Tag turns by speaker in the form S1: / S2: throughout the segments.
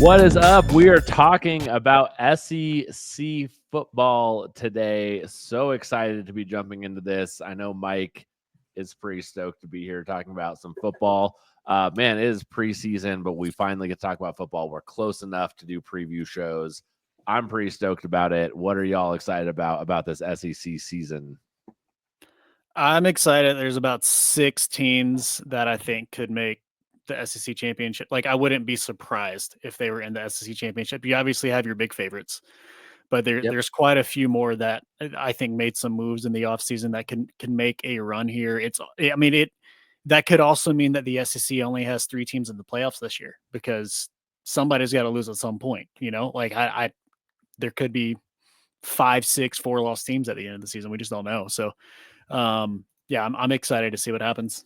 S1: What is up? We are talking about SEC football today. So excited to be jumping into this. I know Mike is pretty stoked to be here talking about some football. Man, it is preseason, but we finally get to talk about football. We're close enough to do preview shows. I'm pretty stoked about it. What are y'all excited about this SEC season?
S2: I'm excited. There's about 6 teams that I think could make the SEC championship. Like, I wouldn't be surprised if they were in the SEC championship. You obviously have your big favorites, but
S1: Yep.
S2: there's quite a few more that I think made some moves in the offseason that can make a run here. That could also mean that the SEC only has 3 teams in the playoffs this year because somebody's got to lose at some point. Like there could be 5, 6 4-loss teams at the end of the season. We just don't know. So yeah, I'm excited to see what happens.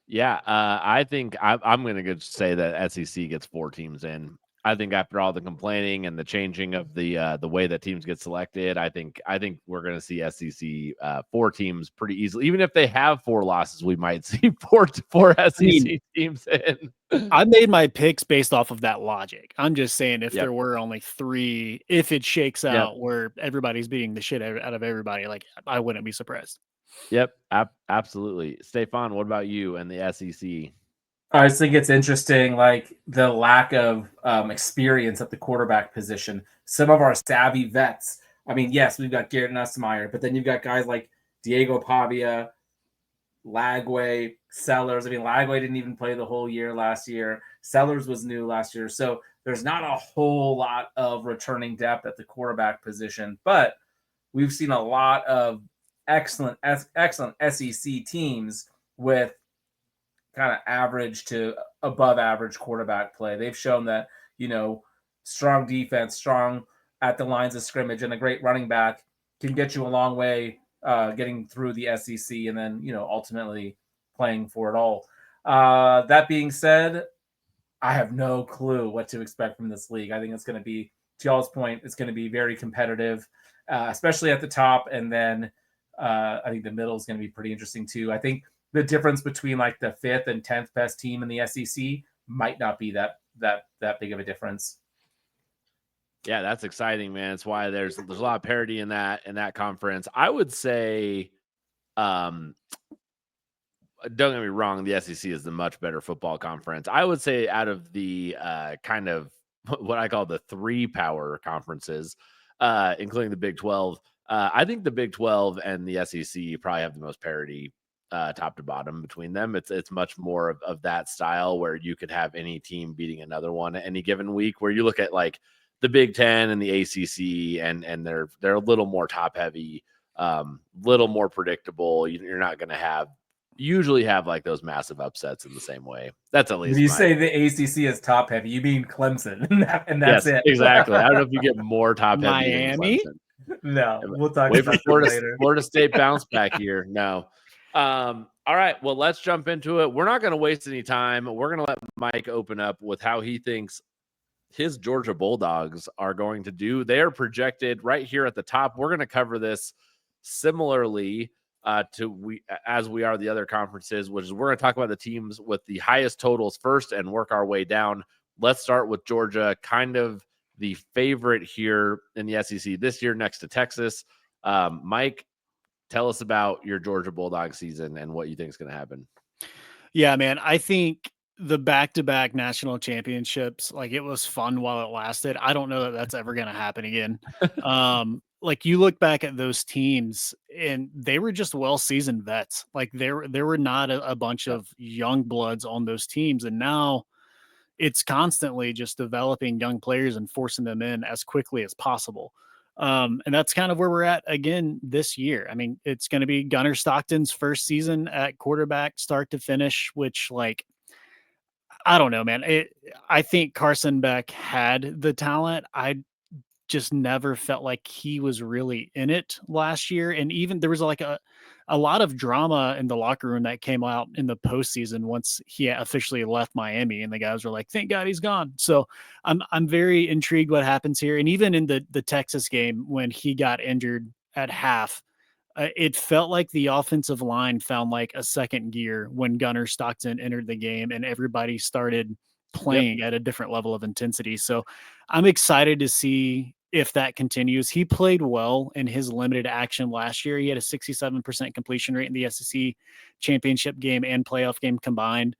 S1: Yeah, I think I'm going to say that SEC gets 4 teams in. I think after all the complaining and the changing of the way that teams get selected, I think we're going to see SEC 4 teams pretty easily. Even if they have 4 losses, we might see four SEC teams in.
S2: I made my picks based off of that logic. I'm just saying if
S1: Yep.
S2: there were only 3, if it shakes
S1: Yep.
S2: out where everybody's beating the shit out of everybody, like I wouldn't be surprised.
S1: Yep, absolutely. Stefan, what about you and the SEC?
S3: I just think it's interesting, like the lack of experience at the quarterback position. Some of our savvy vets. I mean, yes, we've got Garrett Nussmeier, but then you've got guys like Diego Pavia, Lagway, Sellers. I mean, Lagway didn't even play the whole year last year. Sellers was new last year. So there's not a whole lot of returning depth at the quarterback position, but we've seen a lot of excellent SEC teams with kind of average to above average quarterback play. They've shown that, strong defense, strong at the lines of scrimmage, and a great running back can get you a long way getting through the SEC and then, ultimately playing for it all. That being said, I have no clue what to expect from this league. I think it's going to be, to y'all's point, it's going to be very competitive, especially at the top. And then I think the middle is going to be pretty interesting too. I think the difference between like the 5th and 10th best team in the SEC might not be that big of a difference.
S1: Yeah, that's exciting, man. It's why there's a lot of parity in that conference. I would say, don't get me wrong, the SEC is the much better football conference. I would say out of the kind of what I call the 3 power conferences, including the Big 12, I think the Big 12 and the SEC probably have the most parity top to bottom between them. It's much more of that style where you could have any team beating another one at any given week, where you look at like the Big 10 and the ACC and they're a little more top heavy, little more predictable. You're not going to usually have like those massive upsets in the same way. That's at least
S3: when you say the ACC is top heavy, you mean Clemson, and that's
S1: yes,
S3: it.
S1: Exactly. I don't know if you get more top heavy
S2: Miami.
S1: than Clemson.
S3: No, we'll talk
S1: Wait
S3: about
S1: for
S3: that later.
S1: Florida State bounce back here. No. All right. Well, let's jump into it. We're not going to waste any time. We're going to let Mike open up with how he thinks his Georgia Bulldogs are going to do. They are projected right here at the top. We're going to cover this similarly as we are the other conferences, which is we're going to talk about the teams with the highest totals first and work our way down. Let's start with Georgia, kind of the favorite here in the SEC this year next to Texas. Mike, tell us about your Georgia Bulldog season and what you think is going to happen.
S2: Yeah, man, I think the back-to-back national championships, like, it was fun while it lasted. I don't know that that's ever going to happen again. Like, you look back at those teams and they were just well-seasoned vets. Like, there were not a bunch of young bloods on those teams. And now it's constantly just developing young players and forcing them in as quickly as possible. And that's kind of where we're at again this year. I mean, it's going to be Gunnar Stockton's first season at quarterback, start to finish, which, like, I don't know, man. I think Carson Beck had the talent. I just never felt like he was really in it last year. And even there was like a lot of drama in the locker room that came out in the postseason once he officially left Miami, and the guys were like, "Thank God he's gone." So I'm very intrigued what happens here. And even in the Texas game when he got injured at half, it felt like the offensive line found like a second gear when Gunnar Stockton entered the game, and everybody started playing at a different level of intensity. So I'm excited to see if that continues. He played well in his limited action last year. He had a 67% completion rate in the SEC championship game and playoff game combined.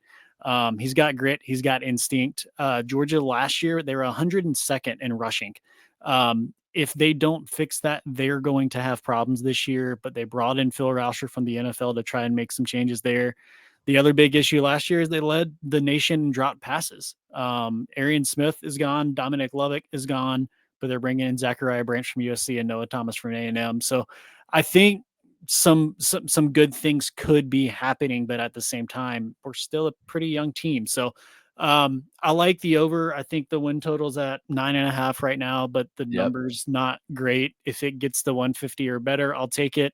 S2: He's got grit. He's got instinct. Georgia last year, they were 102nd in rushing. If they don't fix that, they're going to have problems this year, but they brought in Phil Rauscher from the NFL to try and make some changes there. The other big issue last year is they led the nation in dropped passes. Arian Smith is gone. Dominic Lovick is gone, but they're bringing in Zachariah Branch from USC and Noah Thomas from A&M. So I think some good things could be happening, but at the same time, we're still a pretty young team. So I like the over. I think the win total's at 9.5 right now, but the number's not great. If it gets to 150 or better, I'll take it.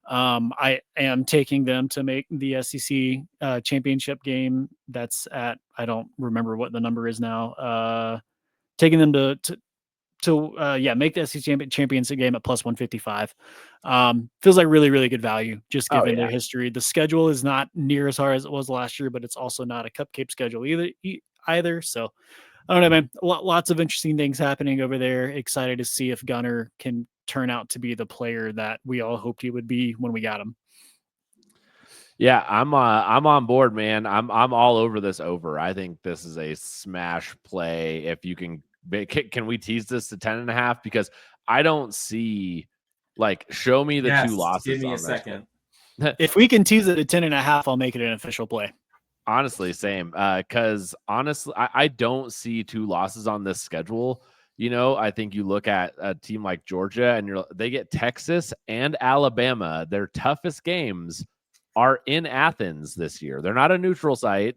S2: I am taking them to make the SEC championship game. That's at, I don't remember what the number is now. Taking them to make the SEC championship game at plus 155. Feels like really, really good value, just given their history. The schedule is not near as hard as it was last year, but it's also not a cupcake schedule either. So I don't know, man. Lots of interesting things happening over there. Excited to see if Gunner can turn out to be the player that we all hoped he would be when we got him.
S1: Yeah, I'm on board, man. I'm all over this over. I think this is a smash play. If you can we tease this to 10.5? Because I don't see, like, show me the two losses.
S3: Give me a second.
S2: If we can tease it at 10.5, I'll make it an official play.
S1: Honestly, same. Because honestly, I don't see two losses on this schedule. You know, I think you look at a team like Georgia and they get Texas and Alabama. Their toughest games are in Athens this year. They're not a neutral site.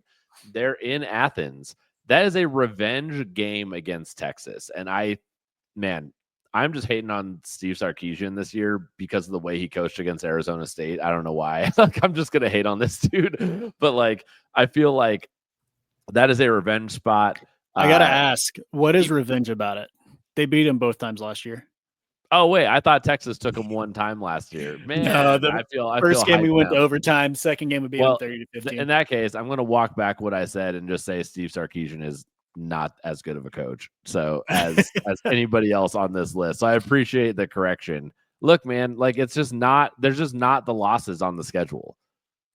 S1: They're in Athens. That is a revenge game against Texas. And I'm just hating on Steve Sarkisian this year because of the way he coached against Arizona State. I don't know why. Like, I'm just going to hate on this dude. But, like, I feel like that is a revenge spot.
S2: I got to ask, what is revenge about it? They beat him both times last year.
S1: Oh, wait, I thought Texas took them one time last year. Man,
S2: no, the first game we went to overtime. Second game would be 30-15.
S1: In that case, I'm going to walk back what I said and just say Steve Sarkisian is not as good of a coach. So as anybody else on this list. So I appreciate the correction. Look, man, like, it's just not, there's just not the losses on the schedule.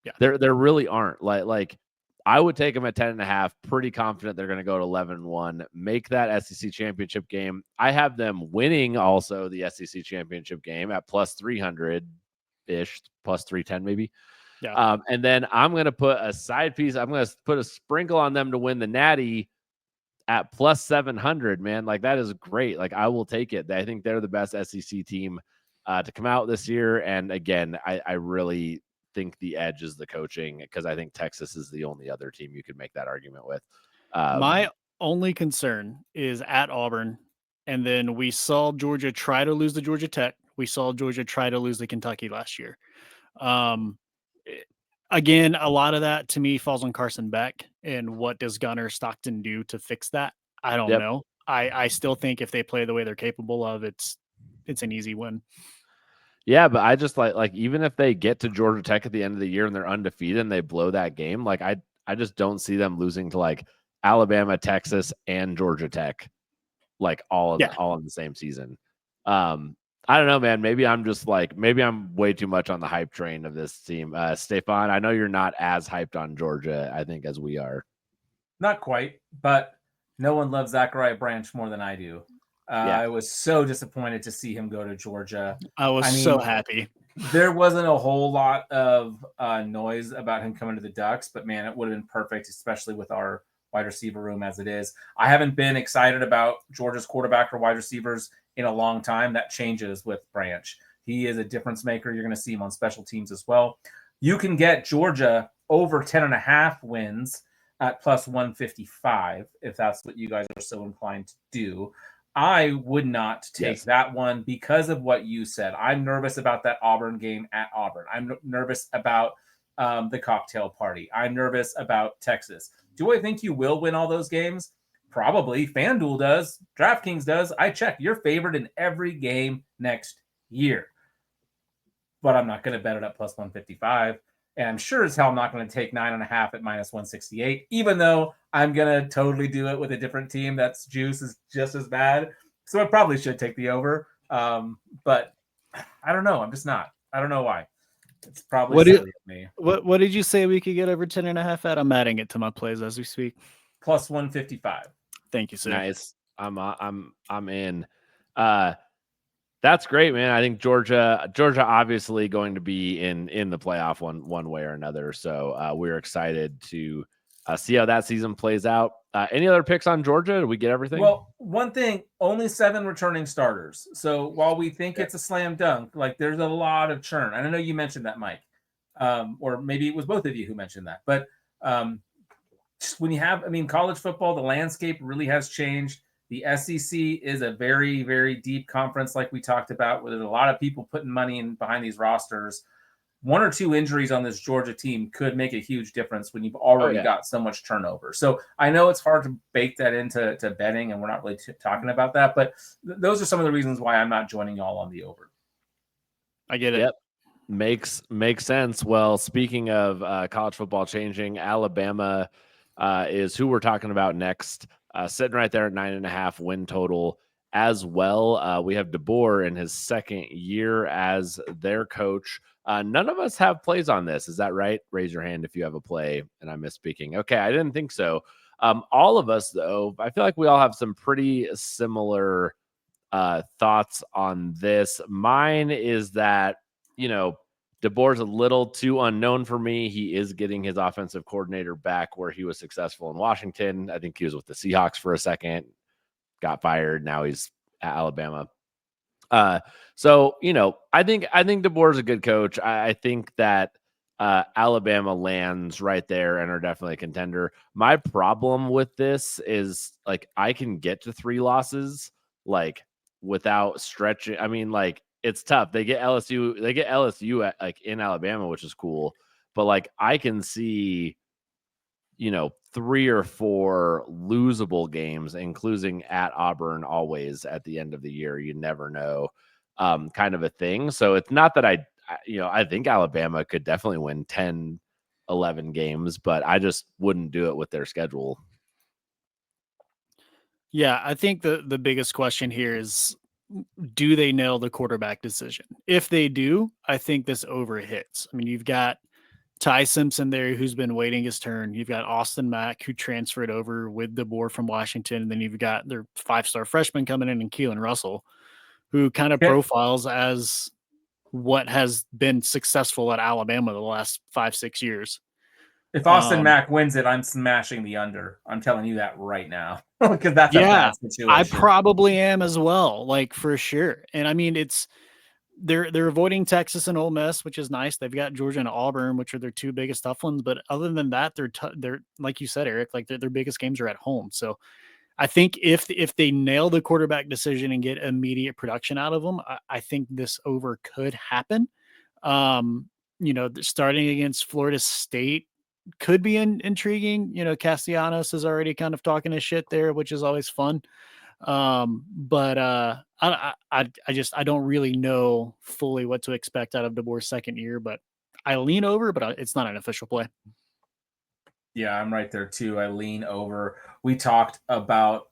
S2: Yeah.
S1: There really aren't. Like I would take them at 10.5. Pretty confident they're going to go to 11-1, make that SEC championship game. I have them winning also the SEC championship game at plus 300-ish, plus 310 maybe.
S2: Yeah.
S1: And then I'm going to put a side piece. I'm going to put a sprinkle on them to win the Natty at plus 700, man. Like, that is great. Like, I will take it. I think they're the best SEC team to come out this year. And again, I really think the edge is the coaching, because I think Texas is the only other team you could make that argument with.
S2: My only concern is at Auburn, and then we saw Georgia try to lose to Georgia Tech. We saw Georgia try to lose to Kentucky last year. Again, a lot of that to me falls on Carson Beck, and what does Gunner Stockton do to fix that? I don't know. I still think if they play the way they're capable of, it's an easy win.
S1: Yeah, but I just like even if they get to Georgia Tech at the end of the year and they're undefeated and they blow that game, like I just don't see them losing to like Alabama, Texas, and Georgia Tech, like all in the same season. I don't know, man. Maybe I'm way too much on the hype train of this team. Stefan, I know you're not as hyped on Georgia, I think, as we are.
S3: Not quite, but no one loves Zachariah Branch more than I do. I was so disappointed to see him go to Georgia.
S2: I mean, so happy.
S3: There wasn't a whole lot of noise about him coming to the Ducks, but man, it would have been perfect, especially with our wide receiver room as it is. I haven't been excited about Georgia's quarterback or wide receivers in a long time. That changes with Branch. He is a difference maker. You're going to see him on special teams as well. You can get Georgia over 10.5 wins at plus 155 if that's what you guys are so inclined to do. I would not take that one because of what you said. I'm nervous about that Auburn game at Auburn. I'm nervous about the cocktail party. I'm nervous about Texas. Do I think you will win all those games? Probably. FanDuel does. DraftKings does. I check. You're favored in every game next year. But I'm not going to bet it at plus 155. And I'm sure as hell I'm not going to take 9.5 at -168, even though I'm going to totally do it with a different team that's juice is just as bad. So I probably should take the over. But I don't know. I'm just not. I don't know why. It's probably silly of me.
S2: What did you say we could get over 10.5 at? I'm adding it to my plays as we speak.
S3: Plus 155.
S2: Thank you, sir.
S1: Nice. I'm in. That's great, man. I think Georgia obviously going to be in the playoff one way or another. So we're excited to see how that season plays out. Any other picks on Georgia? Did we get everything?
S3: Well, one thing, only 7 returning starters. So while we think it's a slam dunk, like there's a lot of churn. I know you mentioned that, Mike, or maybe it was both of you who mentioned that. But when you have, college football, the landscape really has changed. The SEC is a very, very deep conference, like we talked about, where there's a lot of people putting money in behind these rosters. 1 or 2 injuries on this Georgia team could make a huge difference when you've already got so much turnover. So I know it's hard to bake that into betting, and we're not really talking about that, but those are some of the reasons why I'm not joining y'all on the over.
S2: I get it.
S1: Yep. Makes sense. Well, speaking of college football changing, Alabama is who we're talking about next. Sitting right there at 9.5 win total as well. We have DeBoer in his second year as their coach. None of us have plays on this. Is that right? Raise your hand if you have a play and I'm misspeaking. Okay, I didn't think so. All of us, though, I feel like we all have some pretty similar thoughts on this. Mine is that, DeBoer's a little too unknown for me. He is getting his offensive coordinator back where he was successful in Washington. I think he was with the Seahawks for a second, got fired. Now he's at Alabama. So, I think DeBoer's a good coach. I think that Alabama lands right there and are definitely a contender. My problem with this is like I can get to 3 losses without stretching. It's tough. They get LSU at, in Alabama, which is cool. But I can see, 3 or 4 losable games, including at Auburn always at the end of the year. You never know, kind of a thing. So it's not that I think Alabama could definitely win 10, 11 games, but I just wouldn't do it with their schedule.
S2: Yeah, I think the biggest question here is, do they nail the quarterback decision? If they do, I think this over hits. You've got Ty Simpson there, who's been waiting his turn. You've got Austin Mack, who transferred over with DeBoer from Washington. And then you've got their 5-star freshman coming in, and Keelan Russell, who kind of profiles as what has been successful at Alabama the last 5-6 years.
S3: If Austin Mack wins it, I'm smashing the under. I'm telling you that right now, because that's a bad situation.
S2: I probably am as well, for sure. And they're avoiding Texas and Ole Miss, which is nice. They've got Georgia and Auburn, which are their 2 biggest tough ones. But other than that, they're like you said, Eric, their biggest games are at home. So I think if they nail the quarterback decision and get immediate production out of them, I think this over could happen. Starting against Florida State could be intriguing. Castellanos is already kind of talking his shit there, which is always fun. But I don't really know fully what to expect out of DeBoer's second year, but I lean over, but it's not an official play.
S3: Yeah, I'm right there too. I lean over. We talked about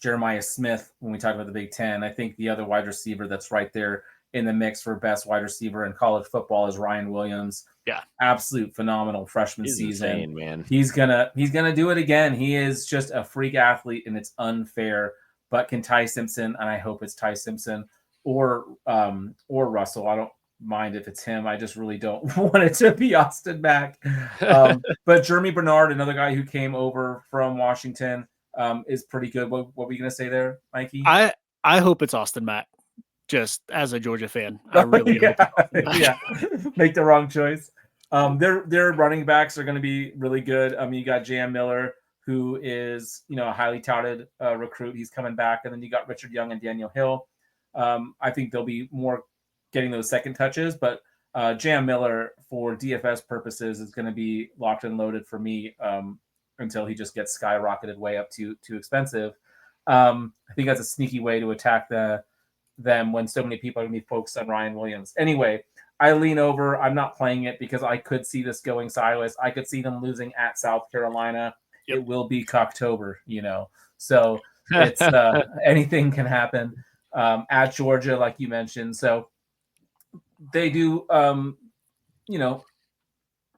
S3: Jeremiah Smith when we talked about the Big Ten. I think the other wide receiver that's right there in the mix for best wide receiver in college football is Ryan Williams.
S2: Yeah,
S3: absolute phenomenal freshman season.
S1: Insane, man.
S3: He's gonna do it again. He is just a freak athlete, and it's unfair. But can Ty Simpson, and I hope it's Ty Simpson or Russell. I don't mind if it's him. I just really don't want it to be Austin Mack. But Jeremy Bernard, another guy who came over from Washington, is pretty good. What were you gonna say there, Mikey?
S2: I hope it's Austin Mack. Just as a Georgia fan, I really hope
S3: make the wrong choice. Their running backs are going to be really good. You got Jam Miller, who is a highly touted recruit. He's coming back, and then you got Richard Young and Daniel Hill. I think they'll be more getting those second touches, but Jam Miller for DFS purposes is going to be locked and loaded for me until he just gets skyrocketed way up too expensive. I think that's a sneaky way to attack them when so many people are going to be focused on Ryan Williams. Anyway, I lean over. I'm not playing it because I could see this going sideways. I could see them losing at South Carolina.
S2: Yep.
S3: It will be Cocktober, So it's anything can happen. At Georgia, like you mentioned. So they do,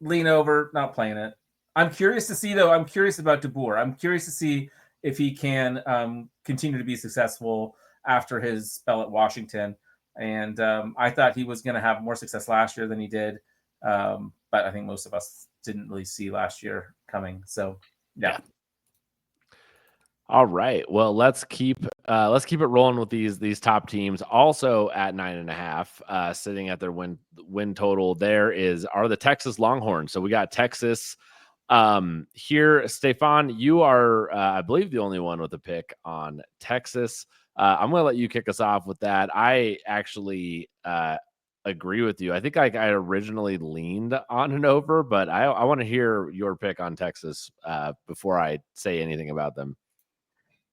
S3: lean over, not playing it. I'm curious to see, though. I'm curious about DeBoer. I'm curious to see if he can continue to be successful after his spell at Washington. And I thought he was going to have more success last year than he did. But I think most of us didn't really see last year coming. So, yeah.
S1: All right. Well, let's keep it rolling with these top teams. Also at 9.5, sitting at their win total. Are the Texas Longhorns. So we got Texas here. Stefan, you are I believe the only one with a pick on Texas. I'm going to let you kick us off with that. I actually agree with you. I think I originally leaned on an over, but I want to hear your pick on Texas before I say anything about them.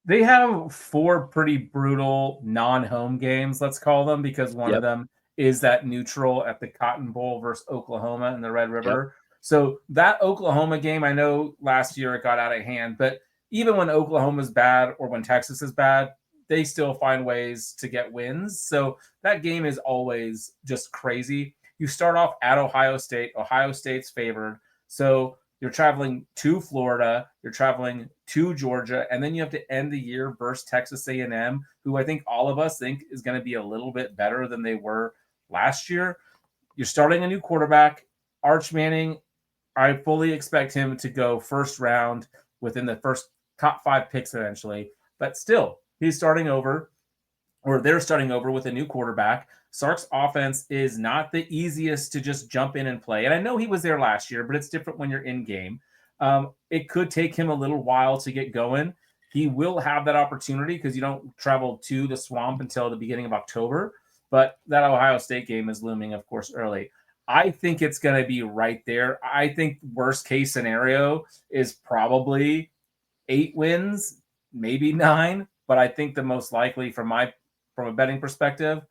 S3: They have 4 pretty brutal non-home games, let's call them, because one of them is that neutral at the Cotton Bowl versus Oklahoma in the Red River. So that Oklahoma game, I know last year it got out of hand, but even when Oklahoma's bad or when Texas is bad, they still find ways to get wins. So that game is always just crazy. You start off at Ohio State. Ohio State's favored. So you're traveling to Florida, you're traveling to Georgia, and then you have to end the year versus Texas A&M, who I think all of us think is going to be a little bit better than they were last year. You're starting a new quarterback, Arch Manning. I fully expect him to go first round within the first top 5 picks eventually, but still, he's starting over, or they're starting over with a new quarterback. Sark's offense is not the easiest to just jump in and play. And I know he was there last year, but it's different when you're in game. It could take him a little while to get going. He will have that opportunity because you don't travel to the swamp until the beginning of October. But that Ohio State game is looming, of course, early. I think it's going to be right there. I think worst case scenario is probably 8 wins, maybe 9. But I think the most likely from a betting perspective,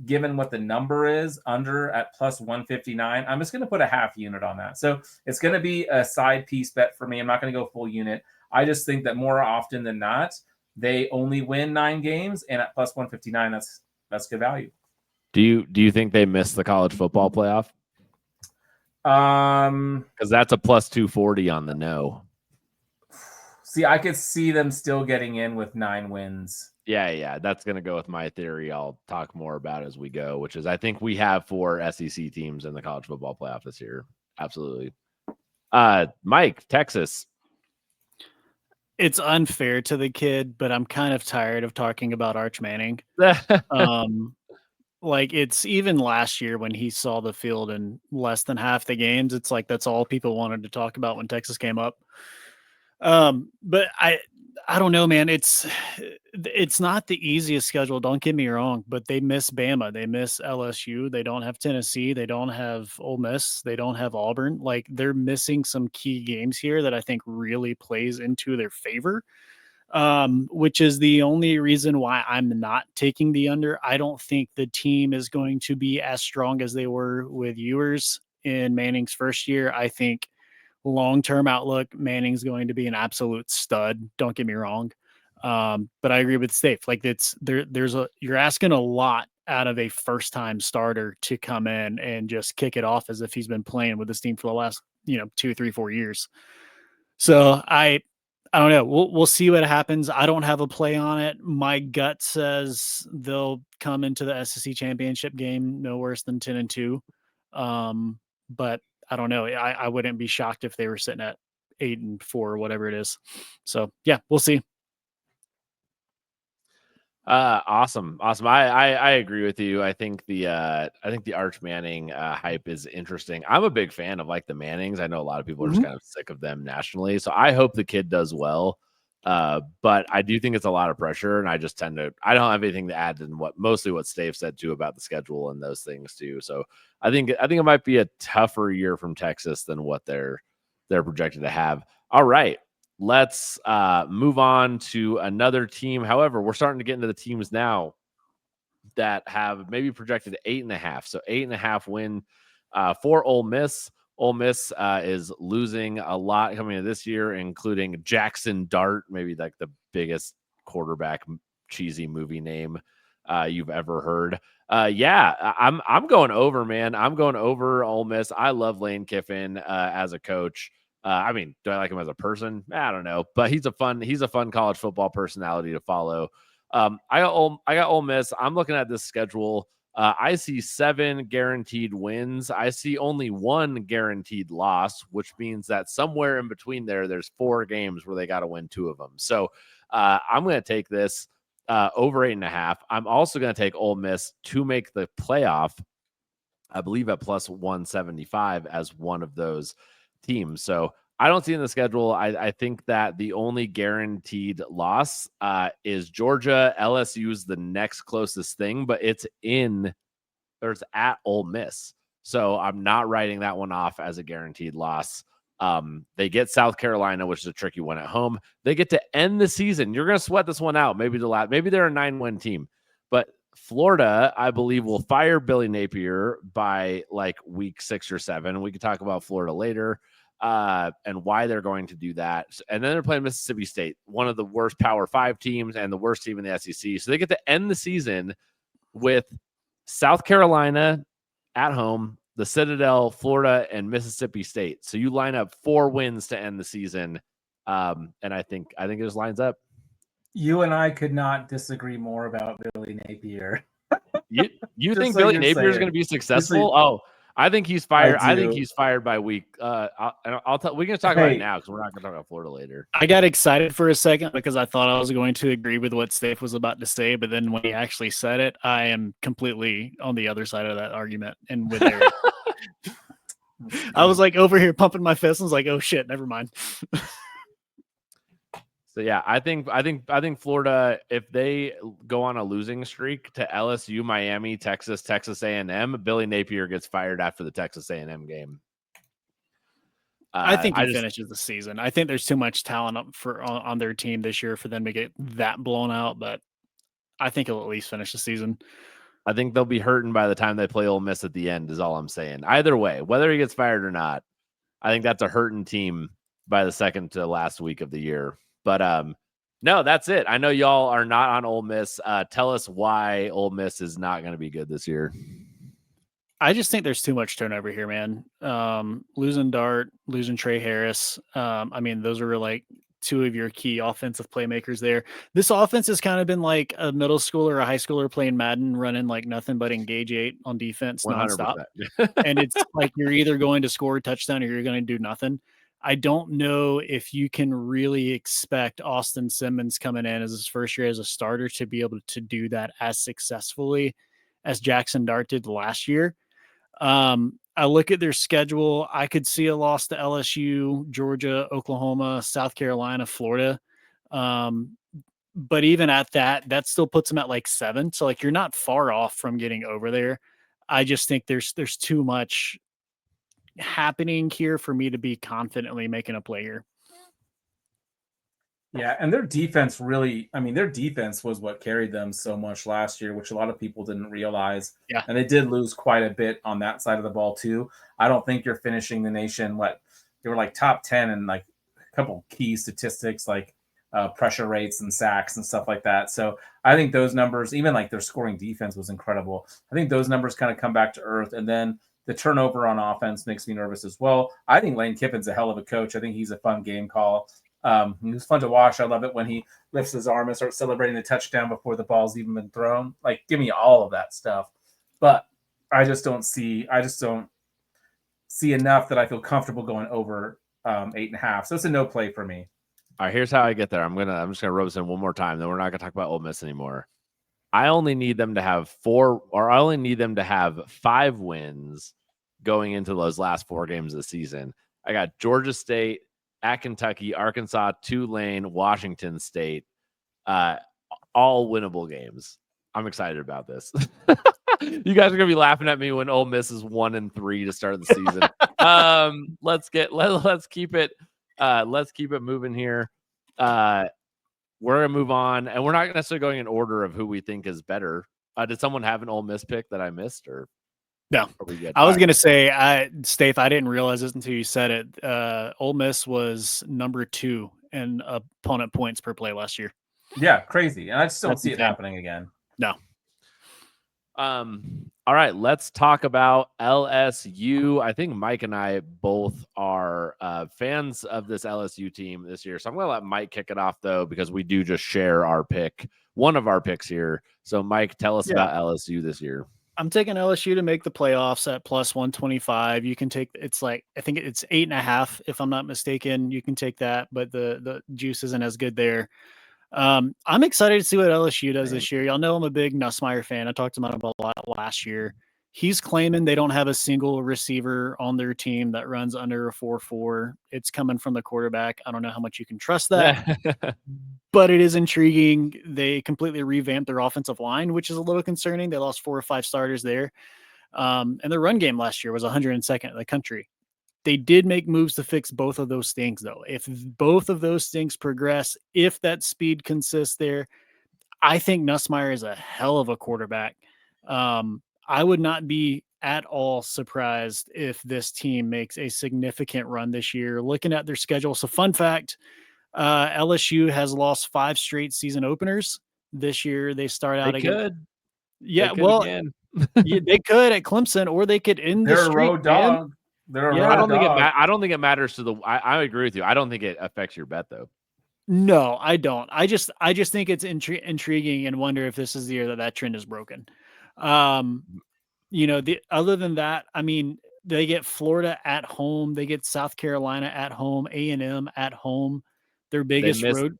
S3: given what the number is under at plus 159, I'm just going to put a half unit on that. So it's going to be a side piece bet for me. I'm not going to go full unit. I just think that more often than not, they only win 9 games, and at plus 159, that's good value.
S1: Do you think they missed the college football playoff? Because that's a plus 240 on the no.
S3: See, I could see them still getting in with 9 wins.
S1: Yeah, that's going to go with my theory. I'll talk more about as we go, which is I think we have 4 SEC teams in the college football playoff this year. Absolutely. Mike, Texas.
S2: It's unfair to the kid, but I'm kind of tired of talking about Arch Manning. Like it's even last year when he saw the field in less than half the games, it's like that's all people wanted to talk about when Texas came up. But I don't know, man. It's not the easiest schedule. Don't get me wrong, but they miss Bama, they miss LSU, they don't have Tennessee, they don't have Ole Miss, they don't have Auburn. Like they're missing some key games here that I think really plays into their favor. Which is the only reason why I'm not taking the under. I don't think the team is going to be as strong as they were with Ewers in Manning's first year. I think long-term outlook, Manning's going to be an absolute stud. Don't get me wrong. But I agree with Steve. Like you're asking a lot out of a first-time starter to come in and just kick it off as if he's been playing with this team for the last, 2, 3, 4 years. So I don't know. We'll see what happens. I don't have a play on it. My gut says they'll come into the SEC championship game no worse than 10-2. But I don't know. I wouldn't be shocked if they were sitting at 8-4 or whatever it is. So yeah, we'll see.
S1: Awesome. I agree with you. I think the Arch Manning hype is interesting. I'm a big fan of like the Mannings. I know a lot of people are just kind of sick of them nationally. So I hope the kid does well. But I do think it's a lot of pressure, and I don't have anything to add than mostly what Stave said too about the schedule and those things too. So I think it might be a tougher year from Texas than what they're projected to have. All right. Let's move on to another team. However, we're starting to get into the teams now that have maybe projected 8.5. So 8.5 win for Ole Miss. Ole Miss is losing a lot coming into this year, including Jackson Dart, maybe like the biggest quarterback cheesy movie name you've ever heard. I'm going over, man. I'm going over Ole Miss. I love Lane Kiffin as a coach. I mean, do I like him as a person? I don't know, but he's a fun college football personality to follow. I got Ole Miss. I'm looking at this schedule. I see 7 guaranteed wins. I see only 1 guaranteed loss, which means that somewhere in between there's 4 games where they got to win 2 of them. So I'm going to take this over 8.5. I'm also going to take Ole Miss to make the playoff, I believe at plus 175 as one of those teams. So I don't see in the schedule. I think that the only guaranteed loss is Georgia. LSU is the next closest thing, but it's at Ole Miss. So I'm not writing that one off as a guaranteed loss. They get South Carolina, which is a tricky one at home. They get to end the season. You're going to sweat this one out. Maybe they're a 9-win team, but Florida, I believe, will fire Billy Napier by like week 6 or 7. We could talk about Florida later and why they're going to do that. And then they're playing Mississippi State, one of the worst Power 5 teams and the worst team in the SEC. So they get to end the season with South Carolina at home, the Citadel, Florida, and Mississippi State. So you line up 4 wins to end the season. And I think it just lines up.
S3: You and I could not disagree more about Billy Napier.
S1: You think Billy Napier is going to be successful? I think he's fired. I think he's fired by week. I'll tell. We can talk about it now because we're not going to talk about Florida later.
S2: I got excited for a second because I thought I was going to agree with what Steph was about to say, but then when he actually said it, I am completely on the other side of that argument. And with Eric, I was like over here pumping my fist. I was like, "Oh shit, never mind."
S1: So yeah, I think Florida, if they go on a losing streak to LSU, Miami, Texas A&M, Billy Napier gets fired after the Texas A&M game.
S2: I think he finishes the season. I think there's too much talent on their team this year for them to get that blown out, but I think he'll at least finish the season.
S1: I think they'll be hurting by the time they play Ole Miss at the end is all I'm saying. Either way, whether he gets fired or not, I think that's a hurting team by the second to last week of the year. But no, that's it. I know y'all are not on Ole Miss. Tell us why Ole Miss is not going to be good this year.
S2: I just think there's too much turnover here, man. Losing Dart, losing Trey Harris. I mean, those are like 2 of your key offensive playmakers there. This offense has kind of been like a middle schooler or a high schooler playing Madden, running like nothing but engage 8 on defense
S1: 100%.
S2: nonstop. And it's like you're either going to score a touchdown or you're going to do nothing. I don't know if you can really expect Austin Simmons coming in as his first year as a starter to be able to do that as successfully as Jackson Dart did last year. I look at their schedule. I could see a loss to LSU, Georgia, Oklahoma, South Carolina, Florida. But even at that still puts them at like 7. So like you're not far off from getting over there. I just think there's too much happening here for me to be confidently making a play here.
S3: Yeah, and their defense their defense was what carried them so much last year, which a lot of people didn't realize.
S2: Yeah.
S3: And they did lose quite a bit on that side of the ball too. I don't think you're finishing the nation. They were like top 10 and like a couple key statistics like pressure rates and sacks and stuff like that. So I think those numbers, even like their scoring defense was incredible. I think those numbers kind of come back to earth. And then the turnover on offense makes me nervous as well. I think Lane Kiffin's a hell of a coach. I think he's a fun game call. He was fun to watch. I love it when he lifts his arm and starts celebrating the touchdown before the ball's even been thrown. Like, give me all of that stuff. But I just don't see enough that I feel comfortable going over 8.5. So it's a no play for me.
S1: All right, here's how I get there. I'm just gonna rub this in one more time. Then we're not gonna talk about Ole Miss anymore. I only need them to have 5 wins going into those last 4 games of the season. I got Georgia State at Kentucky, Arkansas, Tulane, Washington State, all winnable games. I'm excited about this. You guys are gonna be laughing at me when Ole Miss is 1-3 to start the season. Let's keep it moving here. We're gonna move on, and we're not necessarily going in order of who we think is better. Did someone have an Ole Miss pick that I missed, or
S2: No?
S1: are we good?
S2: I was
S1: All
S2: going to say, Stafe, I didn't realize this until you said it. Ole Miss was number 2 in opponent points per play last year.
S3: Yeah, crazy. And I just don't
S2: That's
S3: see it
S2: insane.
S3: happening again.
S2: No.
S1: All right, let's talk about LSU. I think Mike and I both are fans of this LSU team this year. So I'm going to let Mike kick it off, though, because we do just share our pick, one of our picks here. So, Mike, tell us about LSU this year.
S2: I'm taking LSU to make the playoffs at plus 125. You can take, it's like, I think it's 8.5, if I'm not mistaken. You can take that, but the juice isn't as good there. I'm excited to see what LSU does this year. Y'all know I'm a big Nussmeier fan. I talked about him a lot last year. He's claiming they don't have a single receiver on their team that runs under a 4.4. It's coming from the quarterback. I don't know how much you can trust that, but it is intriguing. They completely revamped their offensive line, which is a little concerning. They lost 4 or 5 starters there. And their run game last year was 102nd in the country. They did make moves to fix both of those things, though. If both of those things progress, if that speed consists there, I think Nussmeier is a hell of a quarterback. I would not be at all surprised if this team makes a significant run this year. Looking at their schedule, so fun fact, LSU has lost 5 straight season openers. This year they start out again. Yeah, well, yeah, they could at Clemson, or they could end the
S3: They're
S2: streak.
S3: a road dog. They're a road
S1: I don't
S3: dog.
S1: I don't think it matters to the. I agree with you. I don't think it affects your bet, though.
S2: No, I don't. I just think it's intriguing and wonder if this is the year that trend is broken. Other than that, I mean, they get Florida at home, they get South Carolina at home, A&M at home. Their biggest road.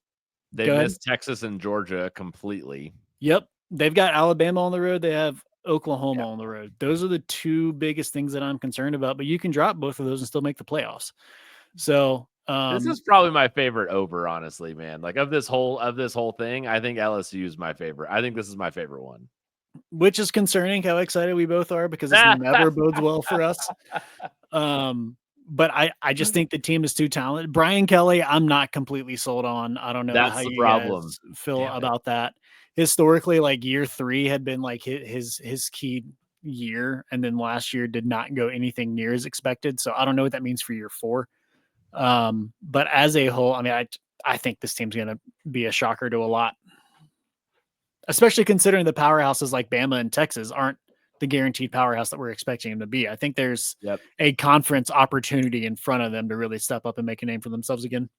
S1: They missed Texas and Georgia completely.
S2: Yep, they've got Alabama on the road. They have Oklahoma on the road. Those are the 2 biggest things that I'm concerned about. But you can drop both of those and still make the playoffs. So.
S1: This is probably my favorite over, honestly, man. Like of this whole thing, I think LSU is my favorite. I think this is my favorite one.
S2: Which is concerning how excited we both are, because this never bodes well for us. But I just think the team is too talented. Brian Kelly, I'm not completely sold on. I don't know how you guys feel about that. Historically, like year 3 had been like his key year, and then last year did not go anything near as expected. So I don't know what that means for year 4. But as a whole, I mean, I think this team's going to be a shocker to a lot, especially considering the powerhouses like Bama and Texas aren't the guaranteed powerhouse that we're expecting them to be. I think there's a conference opportunity in front of them to really step up and make a name for themselves again.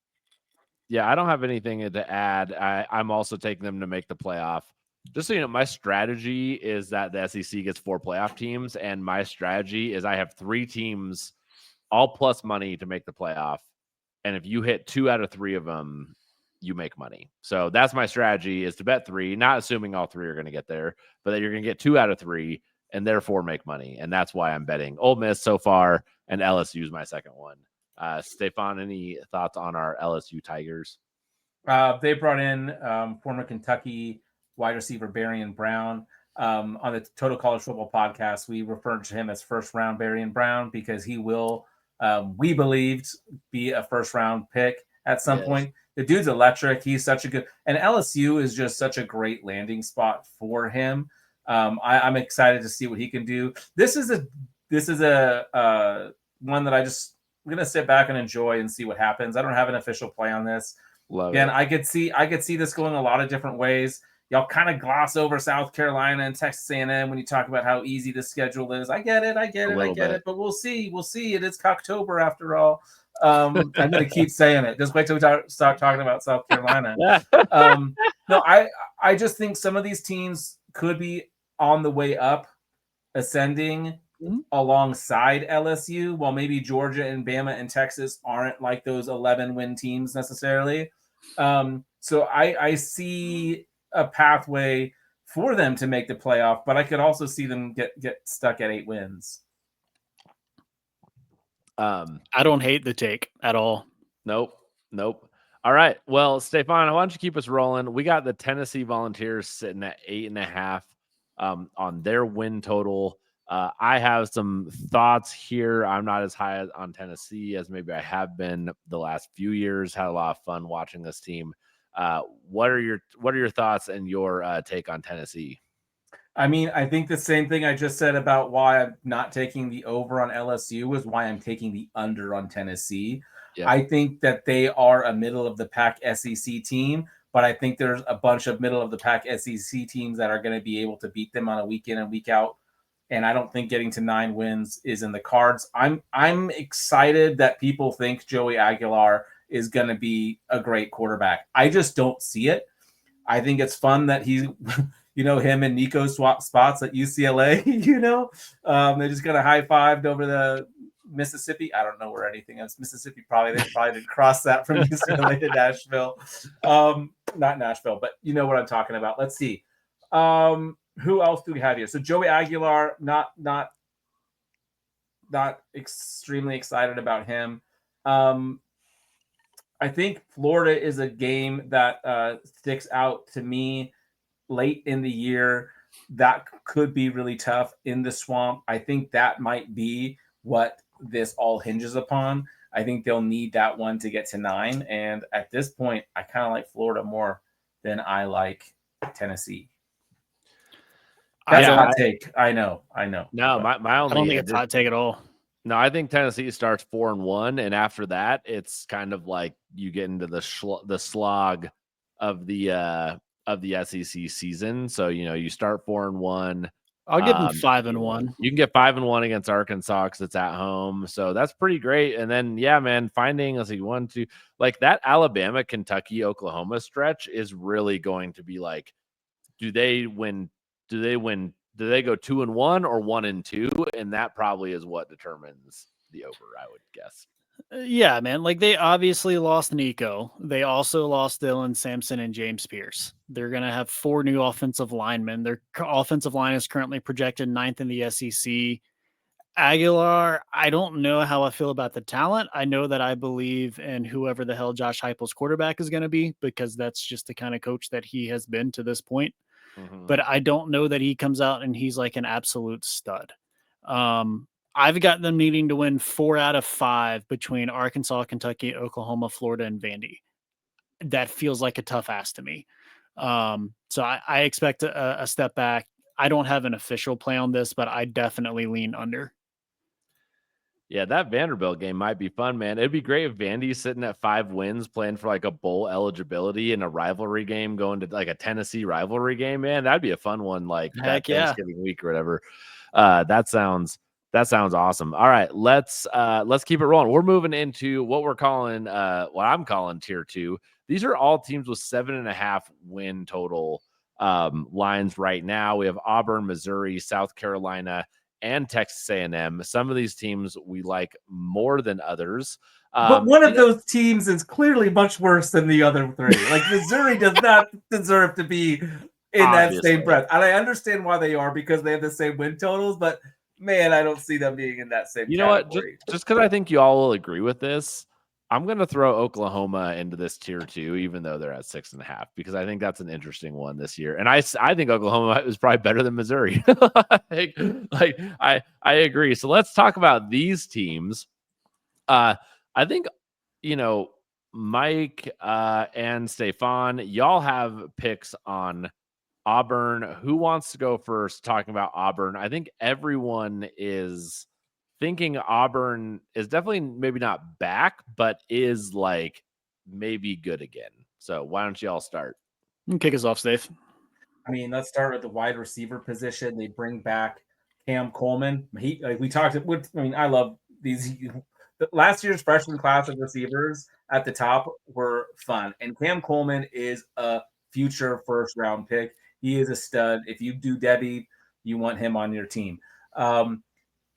S1: Yeah, I don't have anything to add. I'm also taking them to make the playoff. Just so you know, my strategy is that the SEC gets 4 playoff teams, and my strategy is I have 3 teams all plus money to make the playoff. And if you hit 2 out of 3 of them, you make money. So that's my strategy, is to bet 3, not assuming all 3 are going to get there, but that you're going to get 2 out of 3 and therefore make money. And that's why I'm betting Ole Miss so far, and LSU is my second one. Stefan, any thoughts on our LSU Tigers?
S3: They brought in former Kentucky wide receiver Barian Brown. On the Total College Football podcast, we referred to him as first round Barian Brown because he will, we believed, be a first round pick at some point. The dude's electric. He's such a good, and LSU is just such a great landing spot for him. I'm excited to see what he can do. This is a one that I'm gonna sit back and enjoy and see what happens. I don't have an official play on this. Again, I could see this going a lot of different ways. Y'all kind of gloss over South Carolina and Texas A&M when you talk about how easy the schedule is. I get it. But we'll see. It is October after all. I'm going to keep saying it. Just wait till we start talking about South Carolina. No, I just think some of these teams could be on the way up, ascending alongside LSU, while maybe Georgia and Bama and Texas aren't like those 11-win teams necessarily. So I see a pathway for them to make the playoff, but I could also see them get stuck at 8 wins.
S2: I don't hate the take at all.
S1: Nope. All right. Well, Stefan, why don't you keep us rolling? We got the Tennessee Volunteers sitting at 8.5 on their win total. I have some thoughts here. I'm not as high on Tennessee as maybe I have been the last few years. Had a lot of fun watching this team. What are your thoughts and your take on Tennessee?
S3: I mean, I think the same thing I just said about why I'm not taking the over on LSU is why I'm taking the under on Tennessee.
S1: Yep.
S3: I think that they are a middle of the pack SEC team, but I think there's a bunch of middle of the pack SEC teams that are going to be able to beat them on a week in and week out. And I don't think getting to 9 wins is in the cards. I'm excited that people think Joey Aguilar is going to be a great quarterback. I just don't see it. I think it's fun that he, him and Nico swap spots at UCLA. They just got a high fived over the Mississippi. I don't know where anything is. Mississippi they probably didn't cross that from UCLA to Nashville. Not Nashville, but you know what I'm talking about. Let's see. Who else do we have here? So Joey Aguilar, not extremely excited about him. I think Florida is a game that sticks out to me late in the year. That could be really tough in the swamp. I think that might be what this all hinges upon. I think they'll need that one to get to 9. And at this point, I kind of like Florida more than I like Tennessee. That's a hot take. I know.
S1: No, my only.
S2: I don't think it's a hot take at all.
S1: No, I think Tennessee starts 4-1, and after that, it's kind of like you get into the slog of the SEC season. So you start 4-1.
S2: I'll give them 5-1.
S1: You can get 5-1 against Arkansas because it's at home, so that's pretty great. And then, yeah, man, finding like that Alabama, Kentucky, Oklahoma stretch is really going to be like, do they win? Do they go 2-1 or 1-2? And that probably is what determines the over, I would guess.
S2: Yeah, man. Like they obviously lost Nico. They also lost Dylan Sampson and James Pierce. They're going to have 4 new offensive linemen. Their offensive line is currently projected 9th in the SEC. Aguilar, I don't know how I feel about the talent. I know that I believe in whoever the hell Josh Heupel's quarterback is going to be, because that's just the kind of coach that he has been to this point.
S1: Mm-hmm.
S2: But I don't know that he comes out and he's like an absolute stud. I've got them needing to win 4 out of 5 between Arkansas, Kentucky, Oklahoma, Florida, and Vandy. That feels like a tough ask to me. So I expect a step back. I don't have an official play on this, but I definitely lean under.
S1: Yeah, that Vanderbilt game might be fun, man. It'd be great if Vandy's sitting at 5 wins, playing for like a bowl eligibility in a rivalry game, going to like a Tennessee rivalry game, man. That'd be a fun one, like that Thanksgiving week or whatever. That sounds awesome. All right, let's keep it rolling. We're moving into what I'm calling tier 2. These are all teams with 7.5 win total lines right now. We have Auburn, Missouri, South Carolina, and Texas A&M. Some of these teams we like more than others.
S3: But one of those teams is clearly much worse than the other 3. Like Missouri does not deserve to be in that same breath. And I understand why they are, because they have the same win totals, but man, I don't see them being in that same category.
S1: What? Just because I think you all will agree with this, I'm going to throw Oklahoma into this tier 2, even though they're at 6.5, because I think that's an interesting one this year. And I think Oklahoma is probably better than Missouri. I agree. So let's talk about these teams. I think, Mike and Stefan, y'all have picks on Auburn. Who wants to go first talking about Auburn? I think everyone is thinking Auburn is definitely maybe not back, but is like maybe good again. So why don't you all start?
S2: Kick us off, Steve.
S3: I mean, let's start with the wide receiver position. They bring back Cam Coleman. I love these. Last year's freshman class of receivers at the top were fun. And Cam Coleman is a future first-round pick. He is a stud. If you do Debbie, you want him on your team.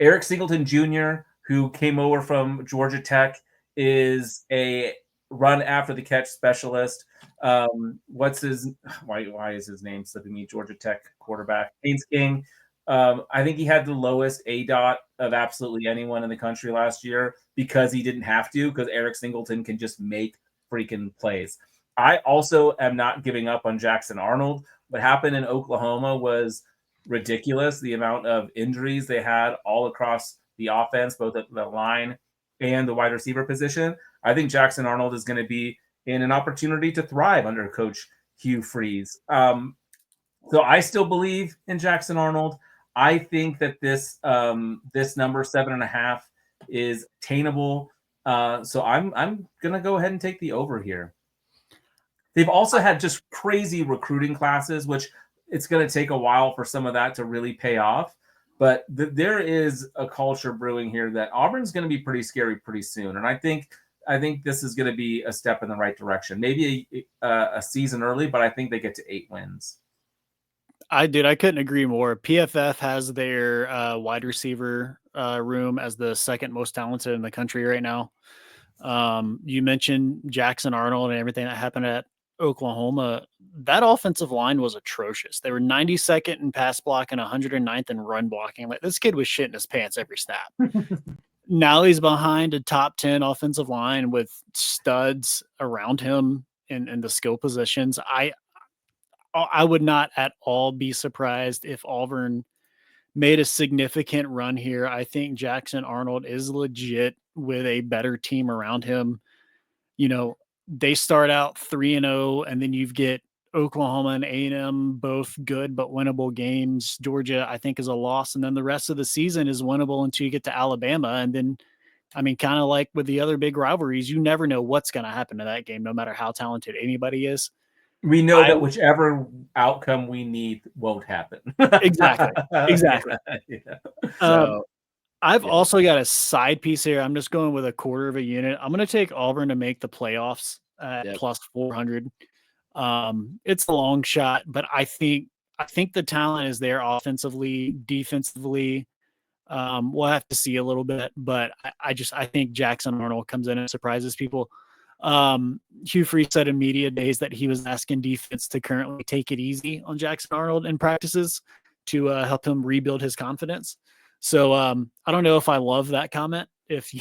S3: Eric Singleton Jr., who came over from Georgia Tech, is a run after the catch specialist. Why is his name slipping me? Georgia Tech quarterback Haynes King. I think he had the lowest ADOT of absolutely anyone in the country last year, because he didn't have to, because Eric Singleton can just make freaking plays. I also am not giving up on Jackson Arnold. What happened in Oklahoma was ridiculous. The amount of injuries they had all across the offense, both at the line and the wide receiver position. I think Jackson Arnold is going to be in an opportunity to thrive under Coach Hugh Freeze. So I still believe in Jackson Arnold. I think that this this number 7.5 is attainable. So I'm gonna go ahead and take the over here. They've also had just crazy recruiting classes, which it's going to take a while for some of that to really pay off. But there is a culture brewing here that Auburn's going to be pretty scary pretty soon, and I think this is going to be a step in the right direction. Maybe a season early, but I think they get to 8 wins.
S2: I couldn't agree more. PFF has their wide receiver room as the second most talented in the country right now. You mentioned Jackson Arnold and everything that happened at Oklahoma. That offensive line was atrocious. They were 92nd in pass blocking, 109th in run blocking. Like, this kid was shitting his pants every snap. Now he's behind a top 10 offensive line with studs around him in the skill positions. I would not at all be surprised if Auburn made a significant run here. I think Jackson Arnold is legit with a better team around him. You know, they start out 3-0, and then you get Oklahoma and A&M, both good but winnable games. Georgia, I think, is a loss, and then the rest of the season is winnable until you get to Alabama. And then, I mean, kind of like with the other big rivalries, you never know what's going to happen to that game, no matter how talented anybody is.
S3: We know that whichever outcome we need won't happen.
S2: Exactly.
S3: Yeah.
S2: I've also got a side piece here. I'm just going with a quarter of a unit. I'm going to take Auburn to make the playoffs at plus 400. It's a long shot, but I think the talent is there offensively, defensively. We'll have to see a little bit, but I think Jackson Arnold comes in and surprises people. Hugh Freeze said in media days that he was asking defense to currently take it easy on Jackson Arnold in practices to help him rebuild his confidence. So I don't know if I love that comment if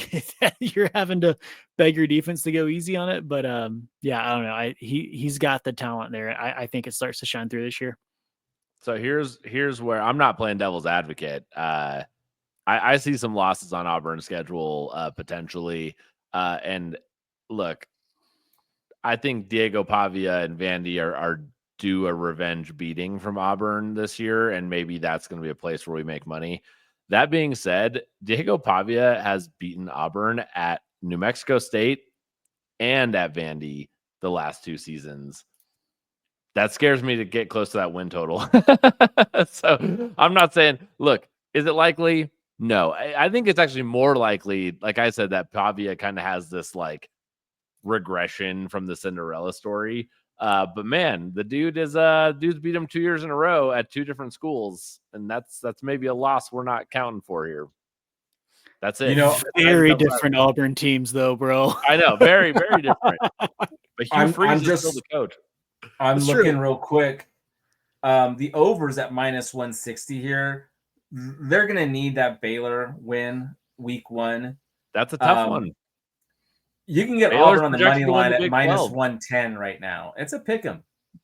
S2: you're having to beg your defense to go easy on it, but yeah, I don't know. He's got the talent there. I think it starts to shine through this year.
S1: So here's where I'm not playing devil's advocate. I see some losses on Auburn's schedule potentially. And look, I think Diego Pavia and Vandy are due a revenge beating from Auburn this year, and maybe that's going to be a place where we make money. That being said, Diego Pavia has beaten Auburn at New Mexico State and at Vandy the last 2 seasons. That scares me to get close to that win total. So I'm not saying, look, is it likely? No. I think it's actually more likely, like I said, that Pavia kind of has this like regression from the Cinderella story. But man, the dude's beat him 2 years in a row at 2 different schools, and that's maybe a loss we're not counting for here. That's it.
S3: You know,
S2: very different Auburn teams, though, bro.
S1: I know, very, very different. But Hugh Freeze is still the coach.
S3: I'm looking real quick. The overs at minus 160 here. They're gonna need that Baylor win week 1.
S1: That's a tough one.
S3: You can get
S1: Baylor's
S3: Auburn on the money line at minus
S1: 12.
S3: 110 right now. It's a pick 'em.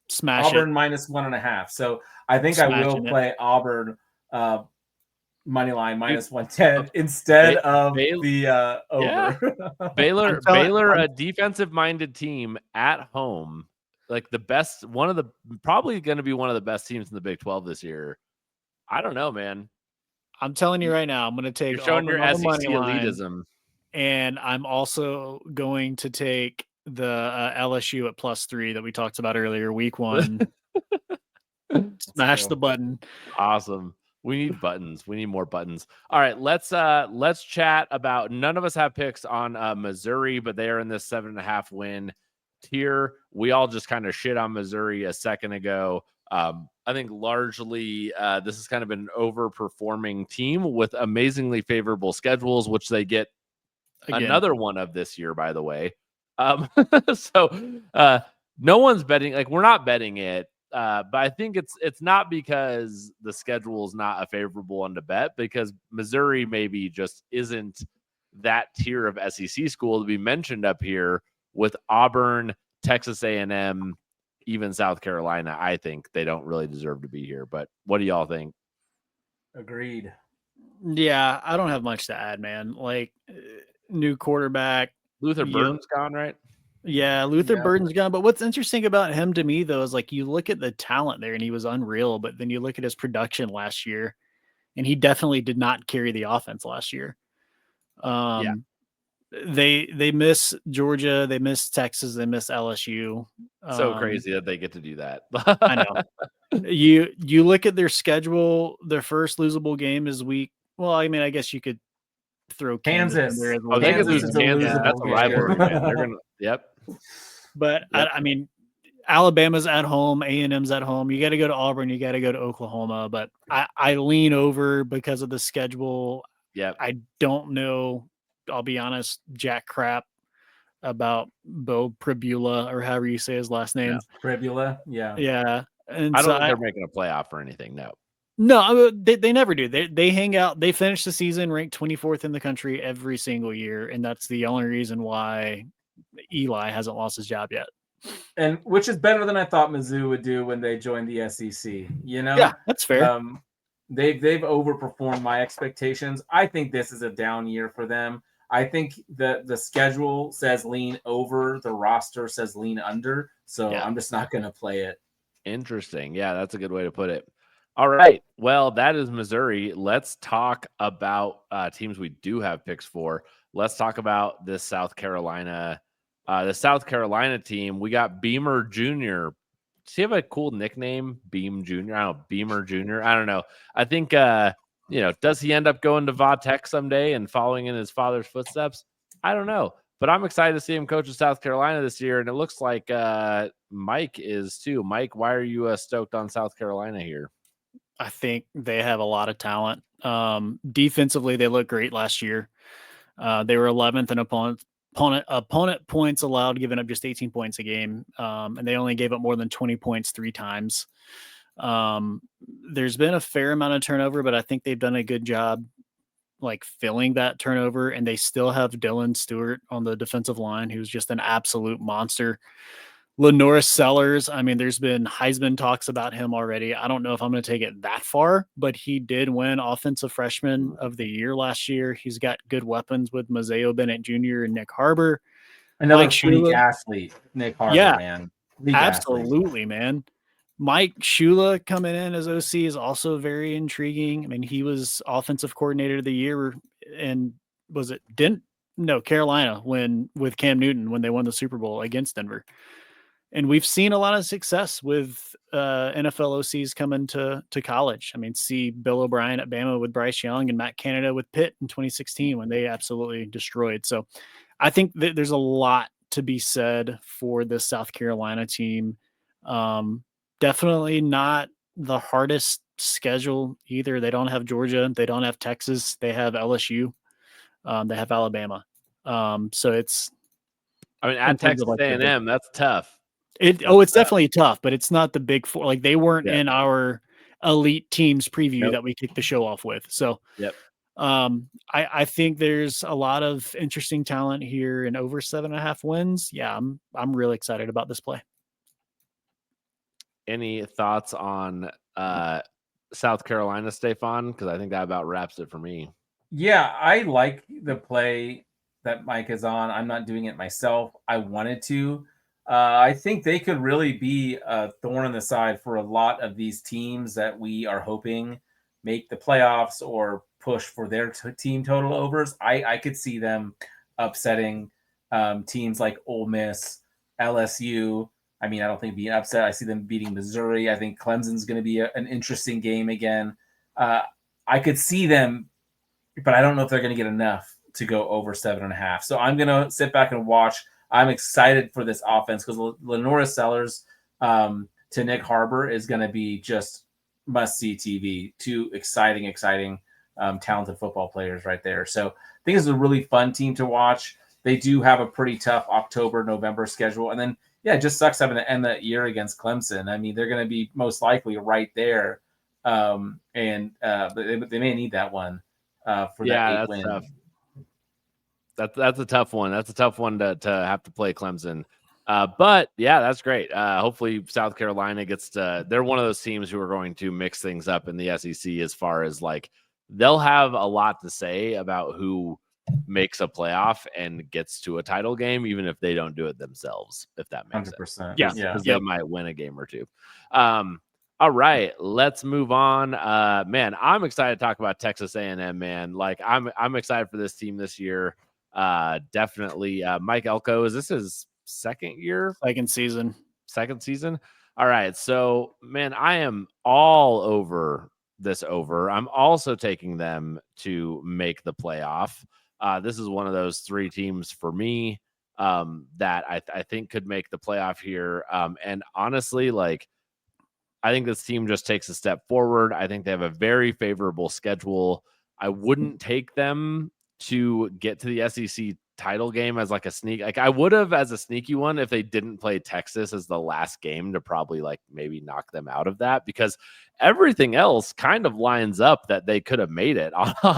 S2: Smash
S3: Auburn
S2: it.
S3: minus 1.5. So I think I will play Auburn money line minus 110 instead of the over.
S1: Yeah. Baylor, a defensive minded team at home, like the best, probably going to be one of the best teams in the Big 12 this year. I don't know, man.
S2: I'm telling you right now, I'm going to take
S1: You're showing
S2: Auburn
S1: your SEC
S2: money
S1: elitism.
S2: line, and I'm also going to take the LSU at plus 3 that we talked about earlier, week 1. Smash the button.
S1: Awesome. We need buttons. We need more buttons. All right, let's chat about. None of us have picks on Missouri, but they are in this 7.5 win tier. We all just kind of shit on Missouri a second ago. I think largely this has kind of been an overperforming team with amazingly favorable schedules, which they get another one of this year, by the way. So no one's betting. Like, we're not betting it. But I think it's not because the schedule is not a favorable one to bet, because Missouri maybe just isn't that tier of SEC school to be mentioned up here with Auburn, Texas A&M, even South Carolina. I think they don't really deserve to be here. But what do y'all think?
S3: Agreed.
S2: Yeah, I don't have much to add, man. Like, new quarterback.
S1: Luther Burton's gone, right?
S2: Yeah, Luther
S3: Yeah.
S2: Burden's gone. But what's interesting about him to me, though, is like you look at the talent there and he was unreal, but then you look at his production last year and he definitely did not carry the offense last year.
S1: Yeah.
S2: They miss Georgia, they miss Texas, they miss LSU.
S1: So crazy that they get to do that.
S2: I know. You look at their schedule, their first losable game is week. Well, I mean, I guess you could throw Kansas in there
S3: Kansas.
S2: as a
S1: Oh, they could
S2: losable
S1: lose
S3: Kansas is
S2: game.
S3: a
S1: Kansas.
S2: Yeah.
S1: That's a
S3: losable
S1: rivalry,
S3: game.
S1: man. They're gonna. Yep.
S2: But
S1: Yep.
S2: I mean, Alabama's at home, A&M's at home. You got to go to Auburn, you got to go to Oklahoma. But I lean over because of the schedule.
S1: Yep.
S2: I don't know. I'll be honest, jack crap about Bo Pribula or however you say his last name.
S3: Tribula. Yeah.
S2: Yeah, and
S1: I
S2: so
S1: don't think they're making a playoff or anything. No.
S2: no, they never do. They hang out. They finish the season ranked 24th in the country every single year, and that's the only reason why Eli hasn't lost his job yet.
S3: And which is better than I thought Mizzou would do when they joined the SEC. You know,
S2: Yeah, that's fair.
S3: They've overperformed my expectations. I think this is a down year for them. I think the schedule says lean over, the roster says lean under. So
S2: Yeah.
S3: I'm just not going to play it.
S1: Interesting. Yeah, that's a good way to put it. All right. Well, that is Missouri. Let's talk about teams we do have picks for. Let's talk about this South Carolina. The South Carolina team. We got Beamer Jr. Does he have a cool nickname? Beam Jr. I don't know. Beamer Jr. I don't know. I think does he end up going to Va Tech someday and following in his father's footsteps? I don't know. But I'm excited to see him coach in South Carolina this year, and it looks like Mike is too. Mike, why are you stoked on South Carolina here?
S2: I think they have a lot of talent. Defensively, they looked great last year. They were 11th in opponent points allowed, giving up just 18 points a game, and they only gave up more than 20 points 3 times. There's been a fair amount of turnover, but I think they've done a good job like filling that turnover, and they still have Dylan Stewart on the defensive line, who's just an absolute monster. Lenoris Sellers, I mean, there's been Heisman talks about him already. I don't know if I'm going to take it that far, but he did win Offensive Freshman of the Year last year. He's got good weapons with Mazeo Bennett Jr. and Nick Harbor.
S3: Another
S2: Mike
S3: freak
S2: Shula,
S3: athlete, Nick Harbor,
S2: yeah,
S3: man. Freak athlete.
S2: absolutely, man. Mike Shula coming in as OC is also very intriguing. I mean, he was Offensive Coordinator of the Year, and was it Carolina when with Cam Newton when they won the Super Bowl against Denver. And we've seen a lot of success with NFL OCs coming to college. I mean, see Bill O'Brien at Bama with Bryce Young and Matt Canada with Pitt in 2016 when they absolutely destroyed. So I think that there's a lot to be said for the South Carolina team. Definitely not the hardest schedule either. They don't have Georgia. They don't have Texas. They have LSU. They have Alabama. So it's,
S1: I mean, at Texas A&M, that's tough.
S2: It's definitely tough, but it's not the big four. Like they weren't
S1: Yeah.
S2: in our elite teams preview
S1: Nope.
S2: that we kicked the show off with. So,
S1: Yep.
S2: I think there's a lot of interesting talent here and over 7.5 wins. Yeah, I'm really excited about this play.
S1: Any thoughts on South Carolina, Stefan? Because I think that about wraps it for me.
S3: Yeah, I like the play that Mike is on. I'm not doing it myself. I wanted to. I think they could really be a thorn in the side for a lot of these teams that we are hoping make the playoffs or push for their team total overs. I could see them upsetting teams like Ole Miss, LSU. I mean, I don't think being upset. I see them beating Missouri. I think Clemson's going to be an interesting game again. I could see them, but I don't know if they're going to get enough to go over 7.5. So I'm going to sit back and watch. I'm excited for this offense because Lenoris Sellers to Nick Harbor is going to be just must-see TV. Two exciting, talented football players right there. So I think it's a really fun team to watch. They do have a pretty tough October, November schedule. And then, yeah, it just sucks having to end that year against Clemson. I mean, they're going to be most likely right there. But they may need that one for that 8 win.
S1: Tough. That's a tough one. That's a tough one to have to play Clemson. But yeah, that's great. Hopefully South Carolina gets to, they're one of those teams who are going to mix things up in the SEC as far as like, they'll have a lot to say about who makes a playoff and gets to a title game, even if they don't do it themselves, if that makes
S3: 100%.
S1: sense.
S2: Yeah.
S1: Because they might win a game or two. All right, let's move on. Man, I'm excited to talk about Texas A&M, man. Like I'm excited for this team this year. Definitely. Mike Elko, is this his second season? All right. So, man, I am all over this over. I'm also taking them to make the playoff. This is one of those 3 teams for me that I think could make the playoff here. And honestly, like, I think this team just takes a step forward. I think they have a very favorable schedule. I wouldn't take them to get to the SEC title game as like a sneak. Like I would have as a sneaky one if they didn't play Texas as the last game to probably like maybe knock them out of that, because everything else kind of lines up that they could have made it.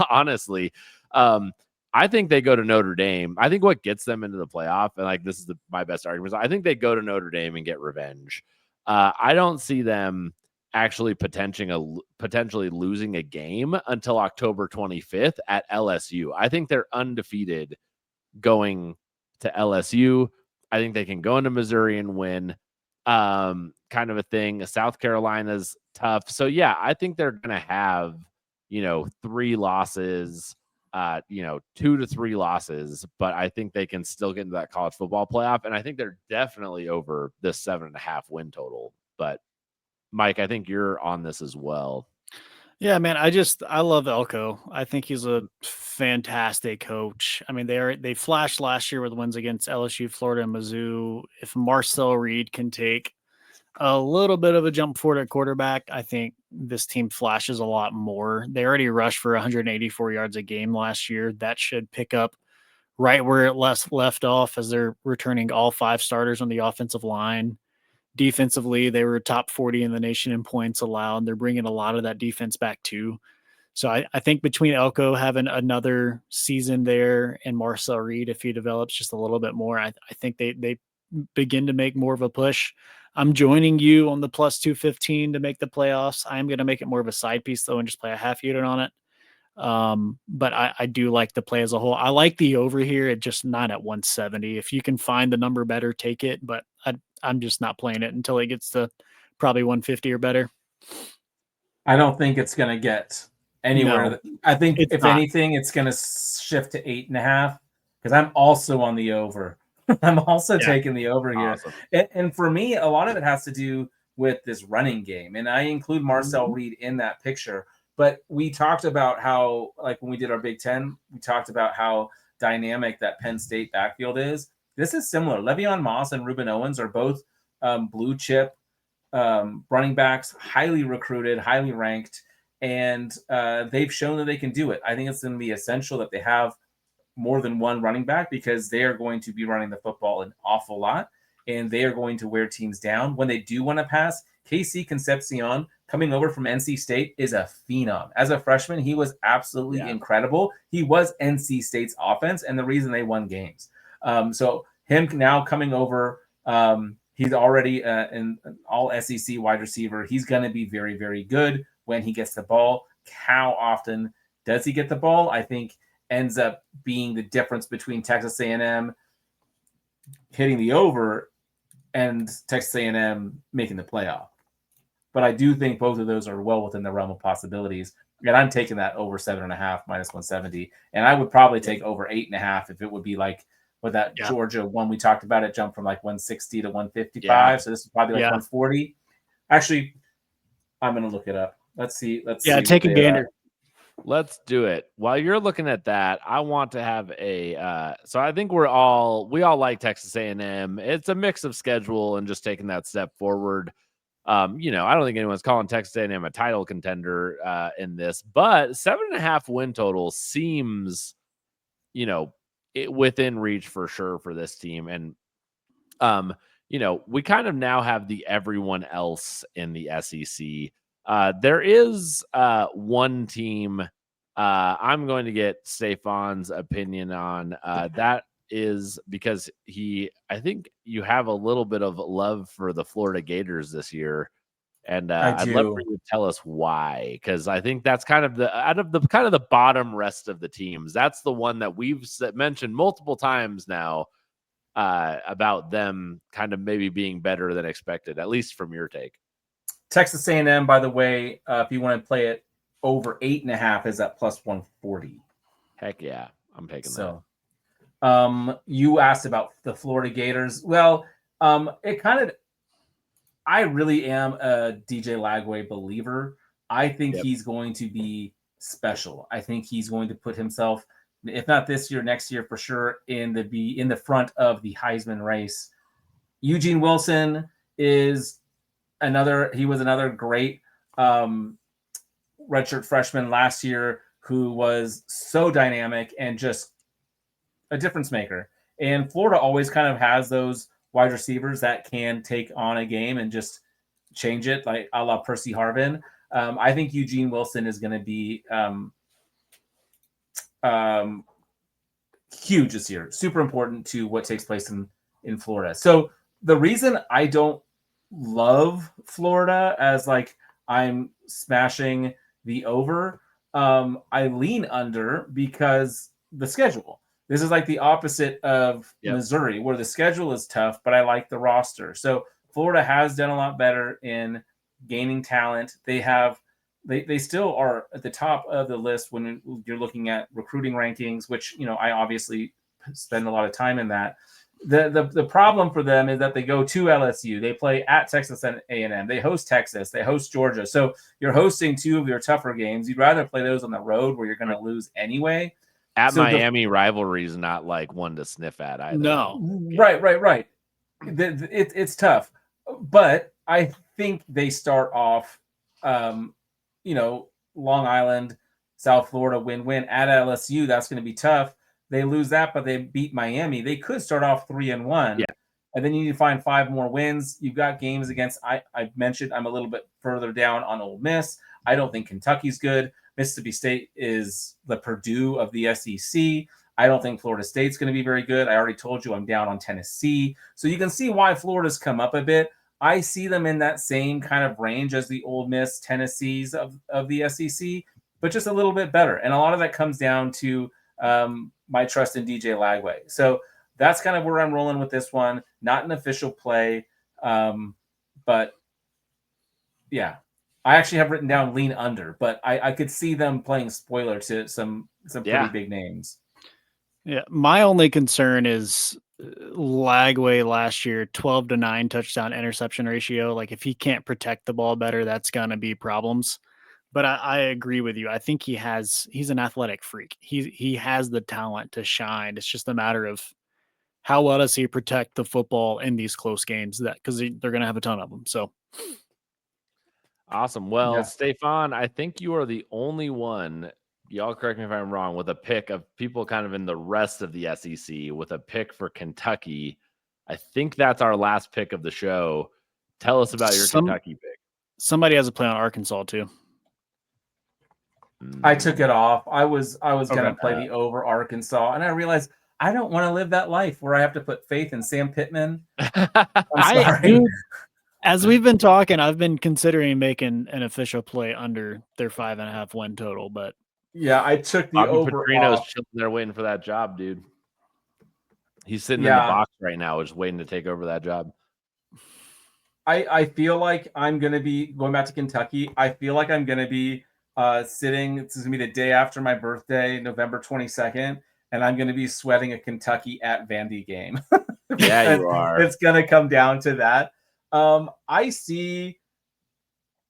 S1: Honestly, I think they go to Notre Dame. I think what gets them into the playoff, and like this is my best argument, I think they go to Notre Dame and get revenge. I don't see them actually potentially losing a game until October 25th at LSU. I think they're undefeated going to LSU. I think they can go into Missouri and win. Kind of a thing. South Carolina's tough. So yeah, I think they're going to have, 3 losses, 2 to 3 losses, but I think they can still get into that college football playoff. And I think they're definitely over this 7.5 win total. But Mike, I think you're on this as well.
S2: Yeah, man, I love Elko. I think he's a fantastic coach. I mean, they flashed last year with wins against LSU, Florida, and Mizzou. If Marcel Reed can take a little bit of a jump forward at quarterback, I think this team flashes a lot more. They already rushed for 184 yards a game last year. That should pick up right where it left off as they're returning all 5 starters on the offensive line. Defensively, they were top 40 in the nation in points allowed. They're bringing a lot of that defense back too. So I think between Elko having another season there and Marcel Reed, if he develops just a little bit more, I think they begin to make more of a push. I'm joining you on the plus 215 to make the playoffs. I'm going to make it more of a side piece though and just play a half unit on it. But I do like the play as a whole. I like the over here at just not at 170. If you can find the number better, take it. But I'm just not playing it until it gets to probably 150 or better.
S3: I don't think it's going to get anywhere.
S2: No,
S3: I think if anything, it's going to shift to 8.5 because I'm also on the over. I'm also taking the over here. And for me, a lot of it has to do with this running game. And I include Marcel Reed in that picture. But we talked about how, like when we did our Big Ten, we talked about how dynamic that Penn State backfield is. This is similar. Le'Veon Moss and Ruben Owens are both blue chip running backs, highly recruited, highly ranked, and they've shown that they can do it. I think it's going to be essential that they have more than one running back because they are going to be running the football an awful lot, and they are going to wear teams down. When they do want to pass, Casey Concepcion, coming over from NC State, is a phenom. As a freshman, he was absolutely incredible. He was NC State's offense and the reason they won games. So him now coming over, he's already an all SEC wide receiver. He's going to be very, very good when he gets the ball. How often does he get the ball? I think ends up being the difference between Texas A&M hitting the over and Texas A&M making the playoff. But I do think both of those are well within the realm of possibilities. And I'm taking that over 7.5 minus 170. And I would probably take over 8.5 if it would be like with that Georgia one we talked about. It jumped from like 160 to 155. Yeah. So this is probably like 140. Actually, I'm going to look it up. Let's see.
S2: Take a gander.
S1: Let's do it. While you're looking at that, I want to have a so I think we all like Texas A&M. It's a mix of schedule and just taking that step forward. I don't think anyone's calling Texas A&M a title contender in this, but 7.5 win total seems, within reach for sure for this team. And, we kind of now have the everyone else in the SEC. There is one team I'm going to get Stefan's opinion on. That is because I think you have a little bit of love for the Florida Gators this year. And
S3: I
S1: I'd love for
S3: do.
S1: you to tell us why, because I think that's kind of out of the bottom rest of the teams. That's the one that we've mentioned multiple times now about them kind of maybe being better than expected, at least from your take.
S3: Texas A&M, by the way, if you want to play it over 8.5, is at plus 140.
S1: Heck yeah, I'm taking
S3: that. You asked about the Florida Gators. Well, it kind of. I really am a DJ Lagway believer. I think he's going to be special. I think he's going to put himself, if not this year, next year for sure, in the front of the Heisman race. Eugene Wilson is he was another great redshirt freshman last year who was so dynamic and just a difference maker. And Florida always kind of has those wide receivers that can take on a game and just change it, like a la Percy Harvin. I think Eugene Wilson is going to be huge this year, super important to what takes place in Florida. So the reason I don't love Florida as like I'm smashing the over, I lean under because the schedule. This is like the opposite of Missouri, where the schedule is tough, but I like the roster. So Florida has done a lot better in gaining talent. They still are at the top of the list when you're looking at recruiting rankings, which, I obviously spend a lot of time in that. The problem for them is that they go to LSU. They play at Texas A&M. They host Texas. They host Georgia. So you're hosting two of your tougher games. You'd rather play those on the road where you're going to lose anyway.
S1: Miami rivalry is not like one to sniff at either.
S2: No.
S3: Right. It's tough. But I think they start off, Long Island, South Florida, win-win at LSU. That's going to be tough. They lose that, but they beat Miami. They could start off 3-1.
S1: Yeah.
S3: And then you need to find 5 more wins. You've got games against, I mentioned, I'm a little bit further down on Ole Miss. I don't think Kentucky's good. Mississippi State is the Purdue of the SEC. I don't think Florida State's going to be very good. I already told you I'm down on Tennessee. So you can see why Florida's come up a bit. I see them in that same kind of range as the Ole Miss, Tennessees of the SEC, but just a little bit better. And a lot of that comes down to my trust in DJ Lagway. So that's kind of where I'm rolling with this one. Not an official play, but yeah. I actually have written down lean under, but I could see them playing spoiler to some pretty big names.
S2: Yeah, my only concern is Lagway last year, 12-9 touchdown interception ratio. Like if he can't protect the ball better, that's gonna be problems. But I agree with you. I think he's an athletic freak. He has the talent to shine. It's just a matter of how well does he protect the football in these close games, that because they're gonna have a ton of them. So
S1: awesome. Well, Stefan, I think you are the only one, y'all correct me if I'm wrong, with a pick of people kind of in the rest of the SEC with a pick for Kentucky. I think that's our last pick of the show. Tell us about your Kentucky pick.
S2: Somebody has a play on Arkansas too.
S3: I took it off. I was going to play the over Arkansas, and I realized I don't want to live that life where I have to put faith in Sam Pittman. I'm sorry.
S2: As we've been talking, I've been considering making an official play under their 5.5 win total, but
S3: yeah, I took the over.
S1: Petrino's chilling there waiting for that job, dude. He's sitting in the box right now, just waiting to take over that job.
S3: I feel like I'm going to be going back to Kentucky. I feel like I'm going to be sitting. This is going to be the day after my birthday, November 22nd, and I'm going to be sweating a Kentucky at Vandy game.
S1: Yeah, you are.
S3: It's going to come down to that. I see,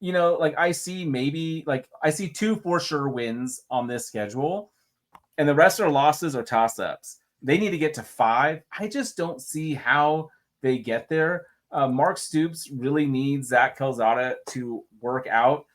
S3: I see 2 for sure wins on this schedule, and the rest are losses or toss-ups. They need to get to 5. I just don't see how they get there. Mark Stoops really needs Zach Calzada to work out.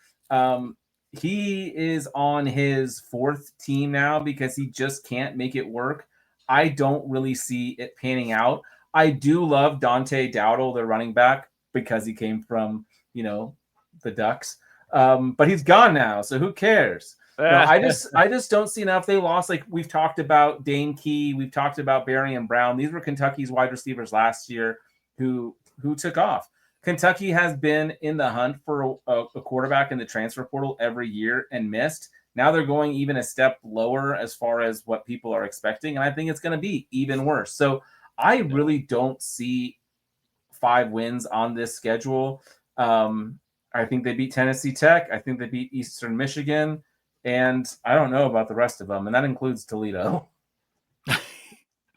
S3: He is on his 4th team now because he just can't make it work. I don't really see it panning out. I do love Dante Dowdle, the running back, because he came from, the Ducks. But he's gone now, so who cares? No, I just don't see enough. They lost, like we've talked about Dane Key, we've talked about Barry and Brown. These were Kentucky's wide receivers last year who took off. Kentucky has been in the hunt for a quarterback in the transfer portal every year and missed. Now they're going even a step lower as far as what people are expecting, and I think it's going to be even worse. So I really don't see 5 wins on this schedule. I think they beat Tennessee Tech. I think they beat Eastern Michigan, and I don't know about the rest of them, and that includes Toledo.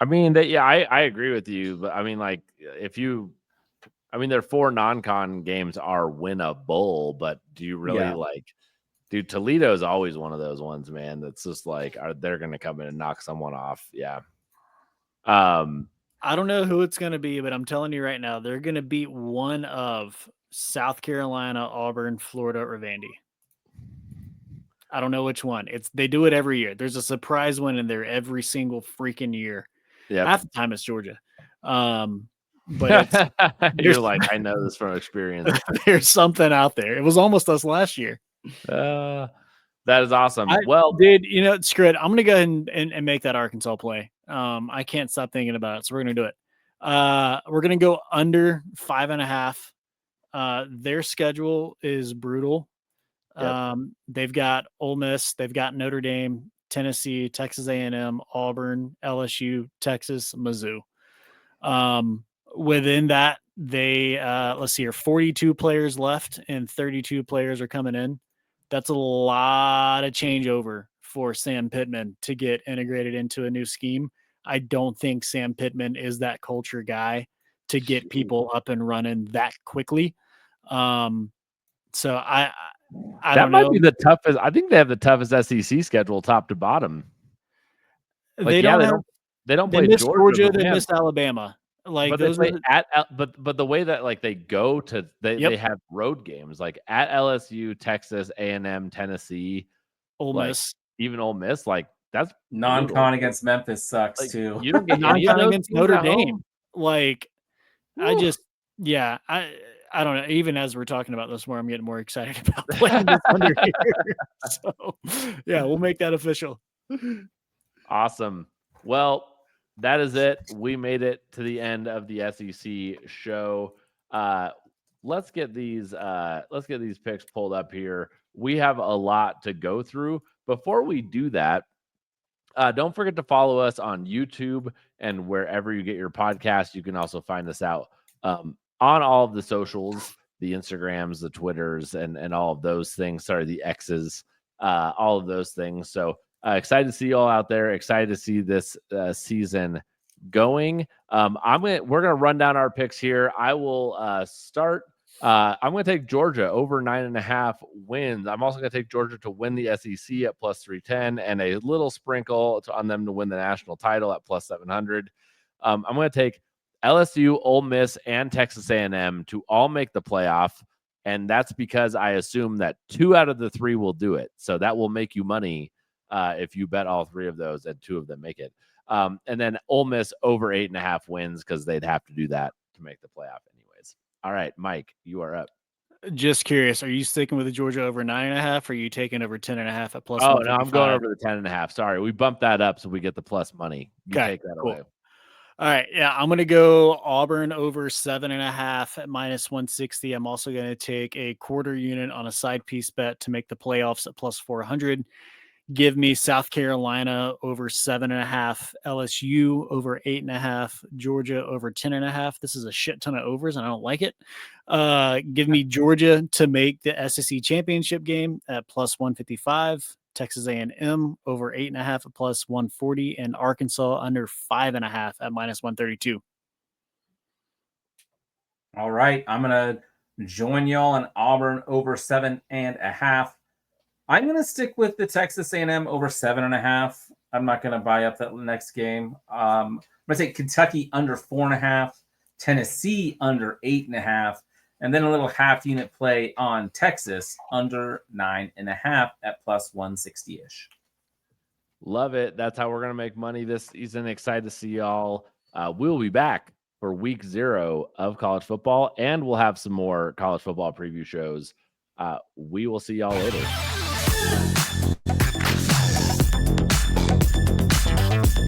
S1: I mean, I agree with you, but I mean, like, their 4 non-con games are winnable, but do you really dude, Toledo is always one of those ones, man, that's just like, they're going to come in and knock someone off. Yeah.
S2: I don't know who it's going to be, but I'm telling you right now, they're going to beat one of South Carolina, Auburn, Florida, or Vandy. I don't know which one. They do it every year. There's a surprise win in there every single freaking year.
S1: Yeah.
S2: Half the time it's Georgia. But
S1: you're like, I know this from experience.
S2: There's something out there. It was almost us last year.
S1: That is awesome.
S2: Dude, screw it. I'm going to go ahead and make that Arkansas play. I can't stop thinking about it, so we're going to do it. We're going to go under 5.5. Their schedule is brutal.
S1: Yep.
S2: They've got Ole Miss, they've got Notre Dame, Tennessee, Texas A&M, Auburn, LSU, Texas, Mizzou. Within that, they let's see here, 42 players left and 32 players are coming in. That's a lot of changeover for Sam Pittman to get integrated into a new scheme. I don't think Sam Pittman is that culture guy to get people up and running that quickly. So I
S1: that might be the toughest. I think they have the toughest SEC schedule, top to bottom.
S2: They don't
S1: play
S2: Georgia. They miss Alabama.
S1: Like, but those they play but the way that, like, they go to they have road games, like at LSU, Texas, A&M, Tennessee,
S2: Ole Miss,
S1: even Ole Miss. Like, that's
S3: non-con against Memphis sucks too.
S1: You don't get
S2: non-con against Notre Dame. Like, I don't know. Even as we're talking about this more, I'm getting more excited about playing this under here. So, yeah, we'll make that official.
S1: Awesome. Well, that is it. We made it to the end of the SEC show. Let's get these picks pulled up here. We have a lot to go through. Before we do that, don't forget to follow us on YouTube and wherever you get your podcast. You can also find us out on all of the socials, the Instagrams, the Twitters, and all of those things. Sorry, the X's, all of those things. So excited to see you all out there. Excited to see this season going. We're gonna run down our picks here. I will start. I'm going to take Georgia over 9.5 wins. I'm also going to take Georgia to win the SEC at plus 310 and a little sprinkle on them to win the national title at plus 700. I'm going to take LSU, Ole Miss, and Texas A&M to all make the playoff, and that's because I assume that 2 out of the 3 will do it. So that will make you money if you bet all 3 of those and 2 of them make it. And then Ole Miss over 8.5 wins because they'd have to do that to make the playoff anyways. All right, Mike, you are up.
S2: Just curious, are you sticking with the Georgia over 9.5, or are you taking over 10.5 at plus?
S1: Oh, no, I'm going over the 10.5. Sorry, we bumped that up so we get the plus money. You take that away.
S2: All right, yeah, I'm going to go Auburn over 7.5 at minus 160. I'm also going to take a quarter unit on a side piece bet to make the playoffs at plus 400. Give me South Carolina over 7.5, LSU over 8.5, Georgia over 10.5. This is a shit ton of overs, and I don't like it. Give me Georgia to make the SEC championship game at plus 155, Texas A&M over 8.5 at plus 140, and Arkansas under 5.5 at minus 132.
S3: All right, I'm gonna join y'all on Auburn over 7.5. I'm going to stick with the Texas A&M over 7.5. I'm not going to buy up that next game. I'm going to take Kentucky under 4.5, Tennessee under 8.5, and then a little half unit play on Texas under 9.5 at plus 160-ish.
S1: Love it. That's how we're going to make money this season. Excited to see y'all. We'll be back for week 0 of college football, and we'll have some more college football preview shows. We will see y'all later.